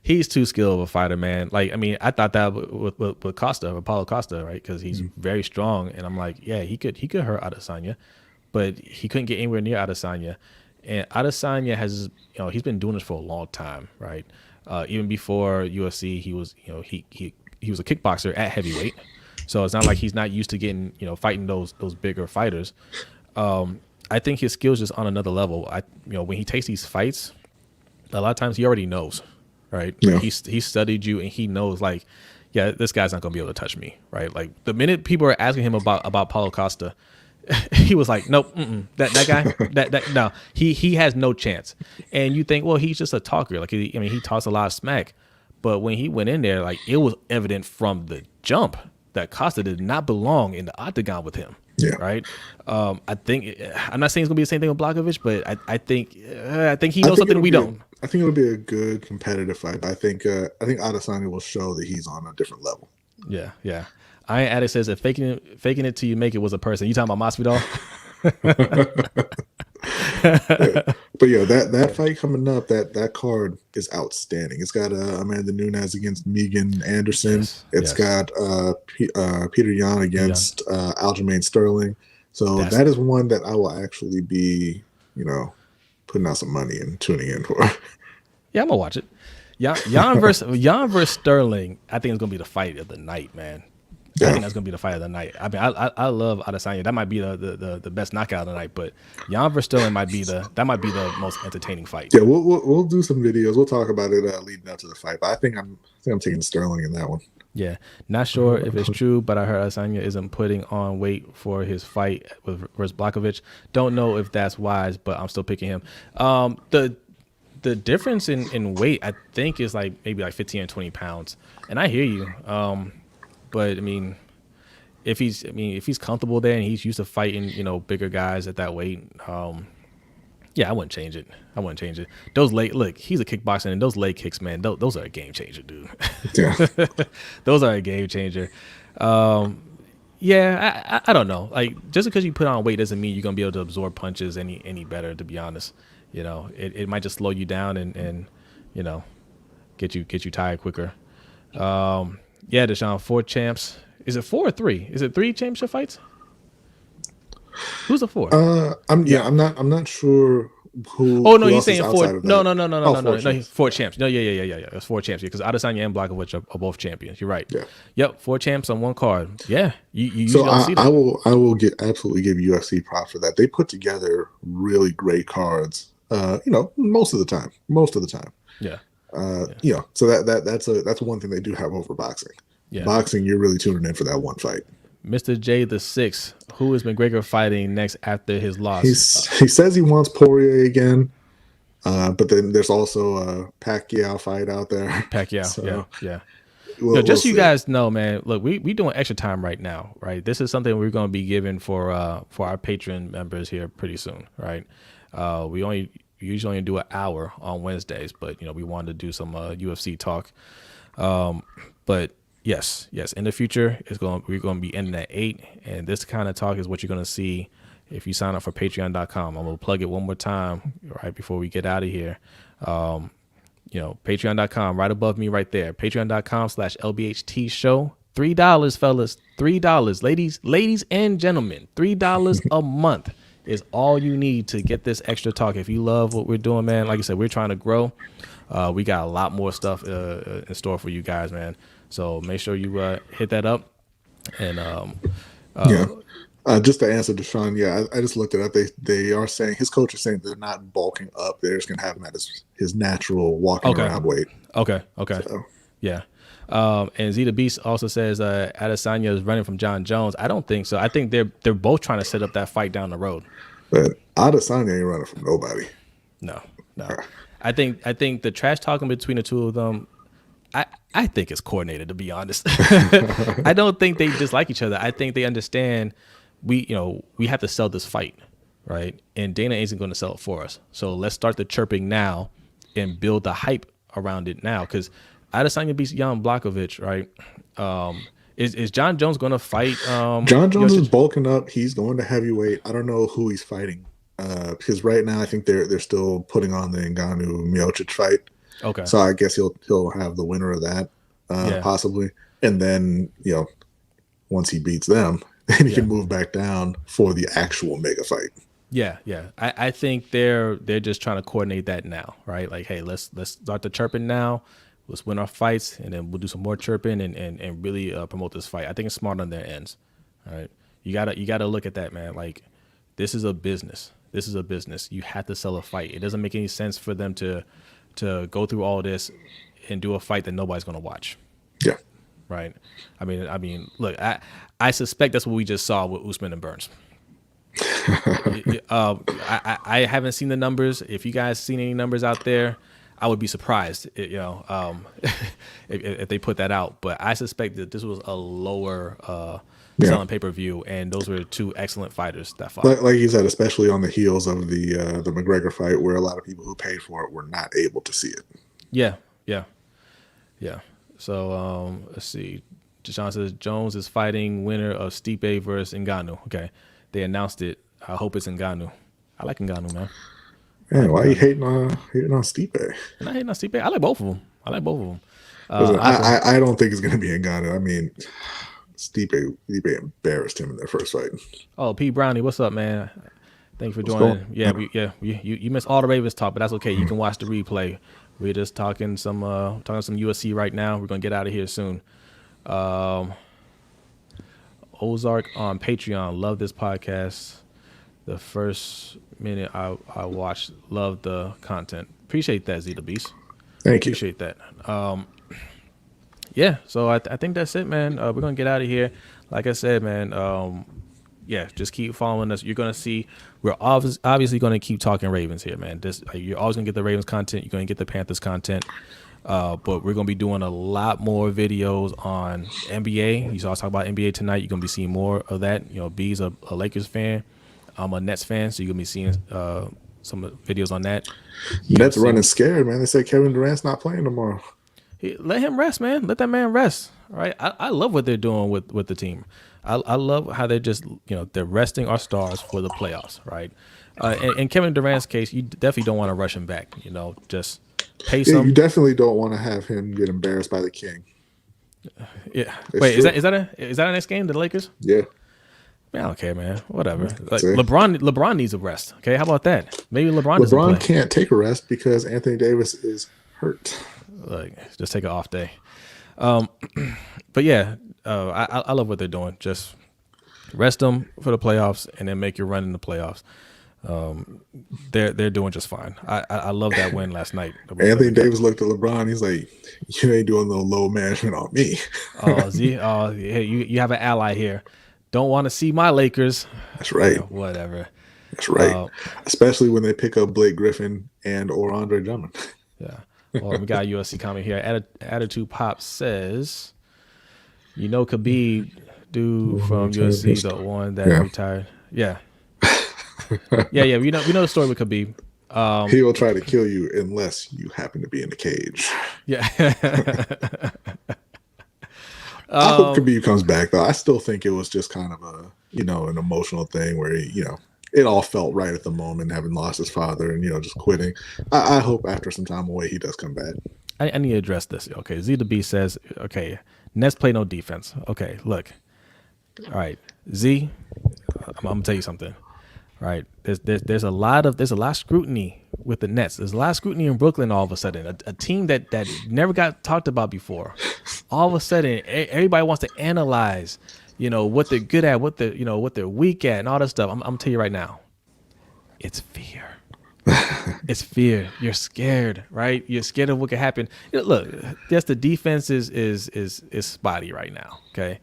S2: he's too skilled of a fighter, man. Like, I thought that with Costa, with Paulo Costa, right? Because he's very strong. And I'm like, yeah, he could hurt Adesanya, but he couldn't get anywhere near Adesanya. And Adesanya has, he's been doing this for a long time, right? Even before UFC, he was, he was a kickboxer at heavyweight, so it's not like he's not used to getting, fighting those bigger fighters. I think his skills just on another level. When he takes these fights, a lot of times he already knows, right? Yeah. He studied you and he knows, like, yeah, this guy's not gonna be able to touch me, right? Like the minute people are asking him about Paulo Costa, He was like, nope, that guy, that no, he has no chance. And you think, well, he's just a talker. Like, he talks a lot of smack, but when he went in there, like, it was evident from the jump that Costa did not belong in the octagon with him.
S1: Yeah.
S2: Right. I think I'm not saying it's gonna be the same thing with Blachowicz, but I think he knows something we don't.
S1: I think it'll be a good competitive fight. I think Adesanya will show that he's on a different level.
S2: Yeah, yeah. Iron Addict says that faking it till you make it was a person. You talking about Masvidal?
S1: But yeah, that fight coming up, that card is outstanding. It's got Amanda Nunes against Megan Anderson. It's got Peter Yan against Aljamain Sterling. So that is one that I will actually be, putting out some money and tuning in for.
S2: Yeah, I'm gonna watch it. Yan versus Sterling. I think it's gonna be the fight of the night, man. I think that's gonna be the fight of the night. I mean, I love Adesanya. That might be the best knockout of the night. But Yan versus Sterling might be the most entertaining fight.
S1: Yeah, we'll do some videos. We'll talk about it leading up to the fight. But I think I'm taking Sterling in that one.
S2: Yeah, not sure if it's true, but I heard Adesanya isn't putting on weight for his fight versus Blachowicz. Don't know if that's wise, but I'm still picking him. The difference in weight, I think, is like maybe like 15 and 20 pounds. And I hear you. But I mean, if he's comfortable there and he's used to fighting, bigger guys at that weight, yeah, I wouldn't change it. Those look, he's a kickboxer, and those leg kicks, man, those are a game changer, dude.
S1: Yeah.
S2: Those are a game changer. Yeah, I don't know. Like, just because you put on weight doesn't mean you're gonna be able to absorb punches any better. To be honest, it might just slow you down and get you tired quicker. Yeah, Deshaun, 4 champs. Is it 4 or 3? Is it 3 championship fights? Who's the 4?
S1: I'm not sure who.
S2: Oh no, you're
S1: else
S2: saying
S1: is
S2: 4?
S1: outside of
S2: No,
S1: that.
S2: no, 4 champs. No, yeah. It's 4 champs. Because Adesanya and Blachowicz are both champions. You're right.
S1: Yeah.
S2: Yep, 4 champs on one card. Yeah, you
S1: So
S2: don't see that.
S1: I will absolutely give UFC props for that. They put together really great cards. Most of the time.
S2: Yeah.
S1: So that's one thing they do have over boxing.
S2: Yeah.
S1: Boxing, you're really tuning in for that one fight.
S2: Mr. J the Sixth, who is McGregor fighting next after his loss?
S1: He says he wants Poirier again, but then there's also a Pacquiao fight out there.
S2: Pacquiao,
S1: So,
S2: yeah.
S1: We'll
S2: just so you
S1: see.
S2: guys know, man. Look, we doing extra time right now, right? This is something we're going to be giving for our Patreon members here pretty soon, right? We usually only do an hour on Wednesdays, but we wanted to do some UFC talk. But yes, in the future we're going to be ending at 8, and this kind of talk is what you're going to see if you sign up for Patreon.com. I'm going to plug it one more time right before we get out of here. Patreon.com, right above me right there. Patreon.com/LBHT show. $3, fellas. $3. Ladies and gentlemen, $3 a month is all you need to get this extra talk. If you love what we're doing, man, like I said, we're trying to grow. We got a lot more stuff in store for you guys, man. So make sure you hit that up. And
S1: just to answer Deshaun, I just looked it up. They are saying, his coach is saying they're not bulking up. They're just gonna have him at his natural walking around weight.
S2: Okay.
S1: So.
S2: Yeah. And Zeta Beast also says Adesanya is running from John Jones. I don't think so. I think they're both trying to set up that fight down the road.
S1: But Adesanya ain't running from nobody.
S2: No. I think the trash talking between the two of them, I think it's coordinated, to be honest. I don't think they dislike each other. I think they understand we have to sell this fight, right? And Dana isn't going to sell it for us. So let's start the chirping now and build the hype around it now. Because Adesanya beats Jan Blachowicz, right? Is John Jones going to fight?
S1: John Jones is bulking up. He's going to heavyweight. I don't know who he's fighting. Because right now I think they're still putting on the Ngannou Miocic fight.
S2: Okay.
S1: So I guess he'll have the winner of that possibly, and then once he beats them, then he can move back down for the actual mega fight.
S2: Yeah. I think they're just trying to coordinate that now, right? Like, hey, let's start the chirping now. Let's win our fights, and then we'll do some more chirping and really promote this fight. I think it's smart on their ends. All right, you gotta look at that, man. Like, this is a business. You have to sell a fight. It doesn't make any sense for them to go through all this and do a fight that nobody's gonna watch.
S1: Yeah.
S2: Right. I mean, look, I suspect that's what we just saw with Usman and Burns. I haven't seen the numbers. If you guys seen any numbers out there, I would be surprised, if they put that out. But I suspect that this was a lower
S1: Yeah.
S2: selling pay-per-view, and those were two excellent fighters that fought.
S1: Like you said, especially on the heels of the McGregor fight, where a lot of people who paid for it were not able to see it.
S2: Yeah. So let's see. Deshaun says Jones is fighting winner of Stipe versus Ngannou. Okay, they announced it. I hope it's Ngannou. I like Ngannou, man.
S1: Man, why are you hating on Stipe?
S2: And I hate not Stipe. I like both of them.
S1: Listen, I don't think it's going to be Ngannou. I mean, Stipe embarrassed him in their first fight.
S2: Oh, P Brownie, what's up, man? Thank you for joining. You missed all the Ravens talk, but that's okay. You can watch the replay. We're just talking some USC right now. We're gonna get out of here soon. Ozark on Patreon. Love this podcast. The first minute I watched, love the content. Appreciate that, Zeta Beast.
S1: Thank you.
S2: Appreciate that. Yeah, so I think that's it, man. We're gonna get out of here. Like I said, man. Yeah, just keep following us. You're gonna see we're obviously gonna keep talking Ravens here, man. You're always gonna get the Ravens content. You're gonna get the Panthers content. But we're gonna be doing a lot more videos on NBA. You saw us talk about NBA tonight. You're gonna be seeing more of that. You know, B's a Lakers fan. I'm a Nets fan, so you're gonna be seeing some videos on that.
S1: Nets running scared, man. They say Kevin Durant's not playing tomorrow.
S2: Let him rest, man. Let that man rest. All right. I love what they're doing with the team. I love how they're just, they're resting our stars for the playoffs, right? In Kevin Durant's case, you definitely don't want to rush him back. Just pace him.
S1: You definitely don't want to have him get embarrassed by the king.
S2: Yeah. Wait, is that our next game, the Lakers?
S1: Yeah.
S2: Man, I don't care, man. Whatever. Like, LeBron needs a rest. Okay, how about that? Maybe LeBron
S1: can't take a rest because Anthony Davis is hurt.
S2: Like, just take an off day. But yeah, I love what they're doing. Just rest them for the playoffs and then make your run in the playoffs. They're doing just fine. I love that win last night.
S1: Anthony Davis looked at LeBron. He's like, "You ain't doing no low management on me."
S2: Hey, you have an ally here. Don't want to see my Lakers.
S1: That's right.
S2: Whatever.
S1: That's right. Especially when they pick up Blake Griffin or Andre Drummond.
S2: Yeah. Well, we got a USC comment here. Attitude Pop says, Khabib dude from USC, the one that retired. Yeah. Yeah. We know the story with Khabib.
S1: He will try to kill you unless you happen to be in the cage.
S2: Yeah.
S1: I hope Khabib comes back, though. I still think it was just kind of an emotional thing where it all felt right at the moment, having lost his father and just quitting. I hope after some time away he does come back.
S2: I need to address this. Okay, Z the B says, okay, Nets play no defense. Okay, look, all right, Z, I'm gonna tell you something. All right, there's a lot of scrutiny with the Nets. There's a lot of scrutiny in Brooklyn. All of a sudden, a team that never got talked about before. All of a sudden, everybody wants to analyze. What they're good at, what they're weak at, and all that stuff. I'm gonna tell you right now, it's fear. It's fear. You're scared, right? You're scared of what could happen. Look, yes, the defense is spotty right now, okay,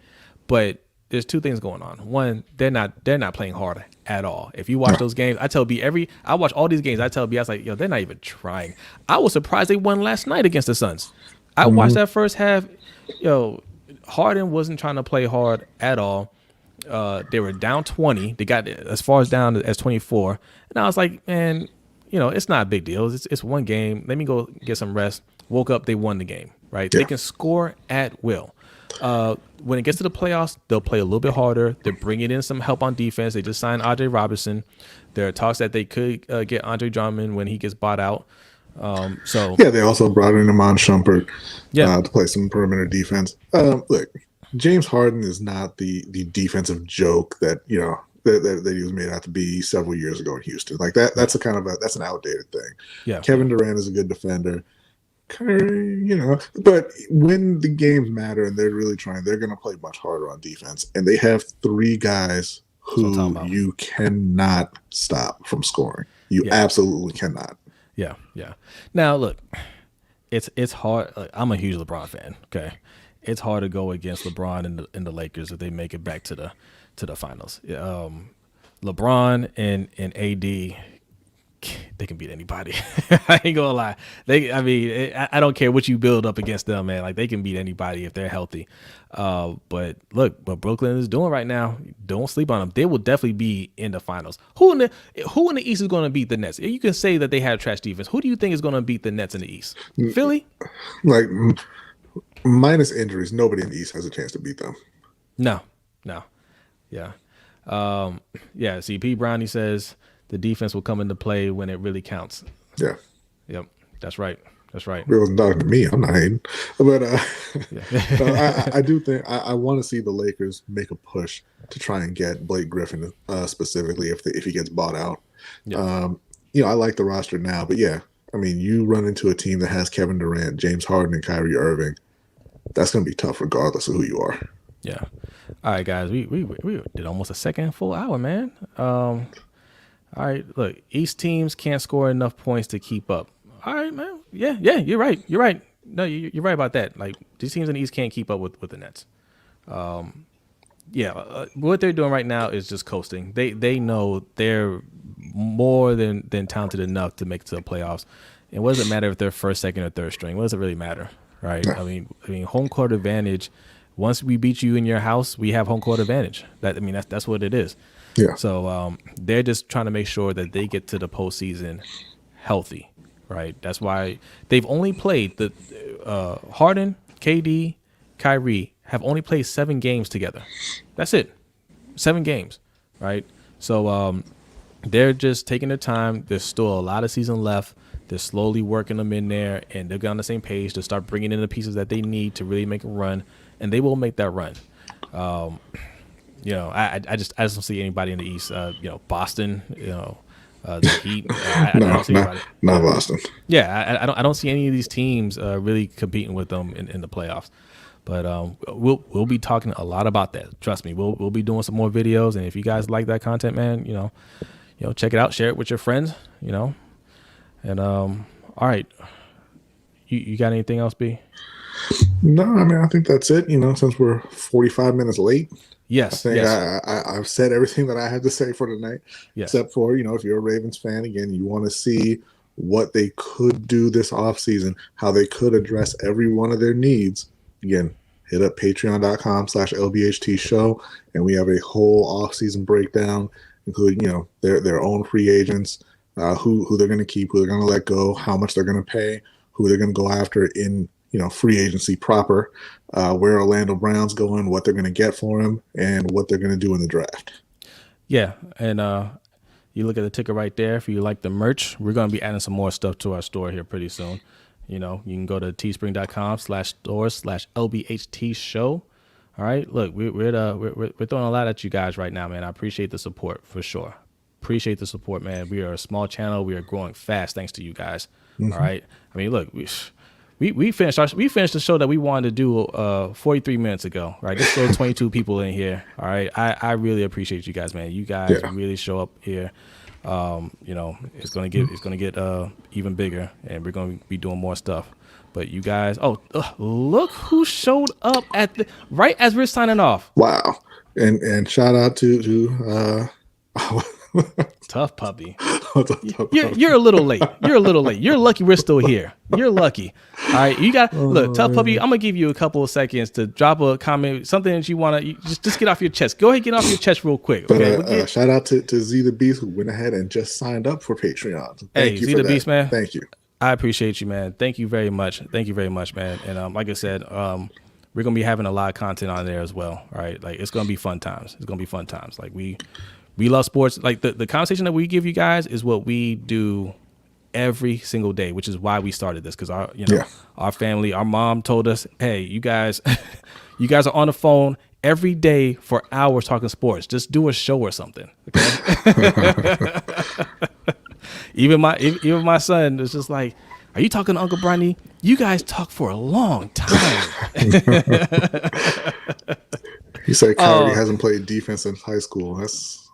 S2: but there's two things going on. One, they're not playing hard at all. If you watch those games, I tell B I watch all these games. I tell B, I was like, they're not even trying. I was surprised they won last night against the Suns. I watched that first half. Harden wasn't trying to play hard at all. They were down 20. They got as far as down as 24. And I was like, man, it's not a big deal. It's one game. Let me go get some rest. Woke up, they won the game, right? Yeah. They can score at will. When it gets to the playoffs, they'll play a little bit harder. They're bringing in some help on defense. They just signed Andre Robertson. There are talks that they could get Andre Drummond when he gets bought out.
S1: They also brought in Iman Shumpert to play some perimeter defense. Look, James Harden is not the defensive joke that that he was made out to be several years ago in Houston. Like that. That's that's an outdated thing.
S2: Yeah,
S1: Kevin Durant is a good defender. But when the games matter and they're really trying, they're going to play much harder on defense. And they have three guys who you cannot stop from scoring. You absolutely cannot.
S2: Yeah. Now look, it's hard. I'm a huge LeBron fan. Okay, it's hard to go against LeBron and the Lakers if they make it back to the finals. LeBron and AD, they can beat anybody. I ain't gonna lie. I don't care what you build up against them, man. Like, they can beat anybody if they're healthy. But look, what Brooklyn is doing right now, don't sleep on them. They will definitely be in the finals. Who in the East is going to beat the Nets? You can say that they have trash defense. Who do you think is going to beat the Nets in the East? Philly?
S1: Like, minus injuries, nobody in the East has a chance to beat them.
S2: No. Yeah. See, P. Brownie says the defense will come into play when it really counts.
S1: Yeah.
S2: Yep. That's right.
S1: It wasn't talking to me. I'm not hating. But I do think I want to see the Lakers make a push to try and get Blake Griffin specifically if he gets bought out. Yeah. I like the roster now, but yeah, I mean, you run into a team that has Kevin Durant, James Harden, and Kyrie Irving. That's going to be tough regardless of who you are.
S2: Yeah. All right, guys. We did almost a second full hour, man. All right. Look, East teams can't score enough points to keep up. All right, man. Yeah. You're right. No, you're right about that. Like, these teams in the East can't keep up with the Nets. What they're doing right now is just coasting. They know they're more than talented enough to make it to the playoffs. And what does it matter if they're first, second, or third string? What does it really matter, right? I mean, home court advantage. Once we beat you in your house, we have home court advantage. That's what it is.
S1: Yeah.
S2: So they're just trying to make sure that they get to the postseason healthy, right? That's why they've only played the Harden, KD, Kyrie have only played 7 games together. That's it, 7 games, right? So they're just taking their time. There's still a lot of season left. They're slowly working them in there, and they're on the same page to start bringing in the pieces that they need to really make a run, and they will make that run. I just don't see anybody in the East. Boston. The Heat. I don't see anybody.
S1: Not Boston.
S2: Yeah, I don't see any of these teams really competing with them in the playoffs. But we'll be talking a lot about that. Trust me, we'll be doing some more videos, and if you guys like that content, man, check it out, share it with your friends, And all right, you got anything else, B?
S1: No, I mean, I think that's it. Since we're 45 minutes late.
S2: Yes.
S1: I think I've said everything that I had to say for tonight.
S2: Yes.
S1: Except for, if you're a Ravens fan, again, you want to see what they could do this offseason, how they could address every one of their needs. Again, hit up patreon.com/LBHT show, and we have a whole offseason breakdown, including, their own free agents, who they're going to keep, who they're going to let go, how much they're going to pay, who they're going to go after in, free agency proper, where Orlando Brown's going, what they're going to get for him, and what they're going to do in the draft. Yeah, and you look at the ticker right there. If you like the merch, we're going to be adding some more stuff to our store here pretty soon. You can go to teespring.com/store/LBHT show. All right, look, we're throwing a lot at you guys right now, man. I appreciate the support for sure. Appreciate the support, man. We are a small channel. We are growing fast thanks to you guys. Mm-hmm. All right. I mean, look, we finished the show that we wanted to do 43 minutes ago. Right. There's still 22 people in here. All right. I really appreciate you guys, man. You guys really show up here. It's gonna get even bigger, and we're gonna be doing more stuff. But you guys, look who showed up right as we're signing off. Wow. And shout out to Tough Puppy. You're a little late. You're lucky we're still here. You're lucky. All right, you got look, Tough Puppy. I'm gonna give you a couple of seconds to drop a comment, something that you want to just get off your chest. Go ahead, get off your chest real quick. Okay. But, shout out to Z the Beast, who went ahead and just signed up for Patreon. Thank you Z the Beast, man. Thank you. I appreciate you, man. Thank you very much. Thank you very much, man. And like I said, we're gonna be having a lot of content on there as well. All right, like it's gonna be fun times. Like we love sports. Like the conversation that we give you guys is what we do every single day, which is why we started this. Because our family, our mom told us, hey, you guys are on the phone every day for hours talking sports. Just do a show or something. Okay? Even my son is just like, are you talking to Uncle Bronny? You guys talk for a long time. He said Kyrie hasn't played defense since high school.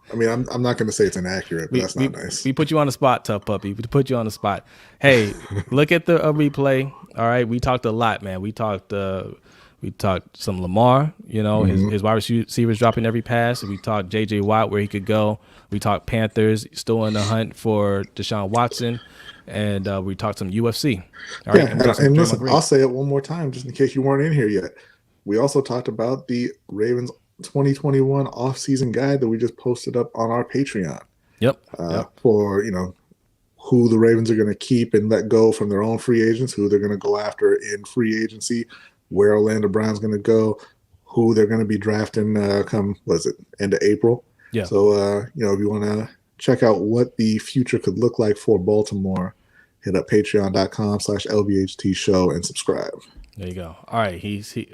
S1: I'm not going to say it's inaccurate, but that's not nice. We put you on the spot, Tough Puppy. We put you on the spot. Hey, look at the replay. All right, we talked a lot, man. We talked
S2: We talked some Lamar, his wide receivers dropping every pass. We talked J.J. Watt, where he could go. We talked Panthers, still in the hunt for Deshaun Watson. And we talked some UFC. All right,
S1: and listen, I'll say it one more time just in case you weren't in here yet. We also talked about the Ravens 2021 offseason guide that we just posted up on our Patreon.
S2: Yep.
S1: For, who the Ravens are going to keep and let go from their own free agents, who they're going to go after in free agency, where Orlando Brown's going to go, who they're going to be drafting end of April.
S2: Yeah.
S1: So, if you want to check out what the future could look like for Baltimore, hit up patreon.com/LBHT show and subscribe.
S2: There you go. All right.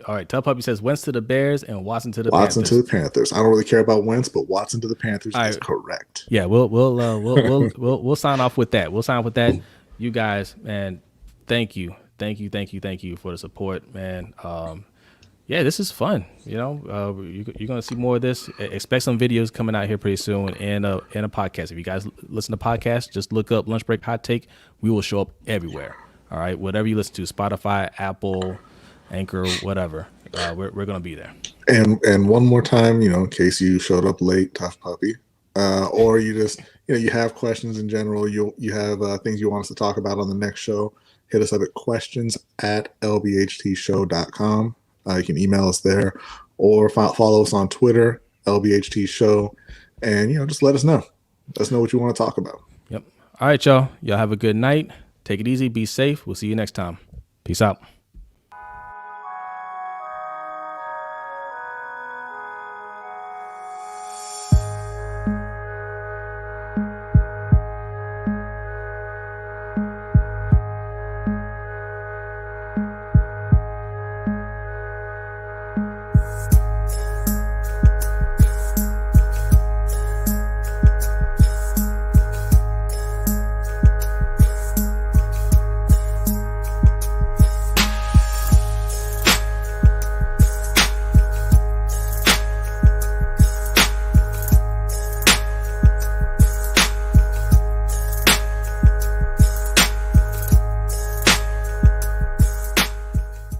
S2: All right. Tell Puppy says Wentz to the Bears and Watson to the
S1: Watson
S2: Panthers.
S1: to the Panthers. I don't really care about Wentz, but Watson to the Panthers is correct.
S2: Yeah, we'll sign off with that. We'll sign off with that. You guys, man, thank you for the support, man. This is fun. You're gonna see more of this. Expect some videos coming out here pretty soon, and a podcast. If you guys listen to podcasts, just look up Lunch Break Hot Take. We will show up everywhere. All right, whatever you listen to, Spotify, Apple, Anchor, whatever, we're gonna be there.
S1: And one more time, in case you showed up late, Tough Puppy, or you just you have questions in general, you have things you want us to talk about on the next show, hit us up at questions@lbhtshow.com. You can email us there, or follow us on Twitter, LBHT Show, and just let us know. Let us know what you want to talk about.
S2: Yep. All right, y'all. Y'all have a good night. Take it easy. Be safe. We'll see you next time. Peace out.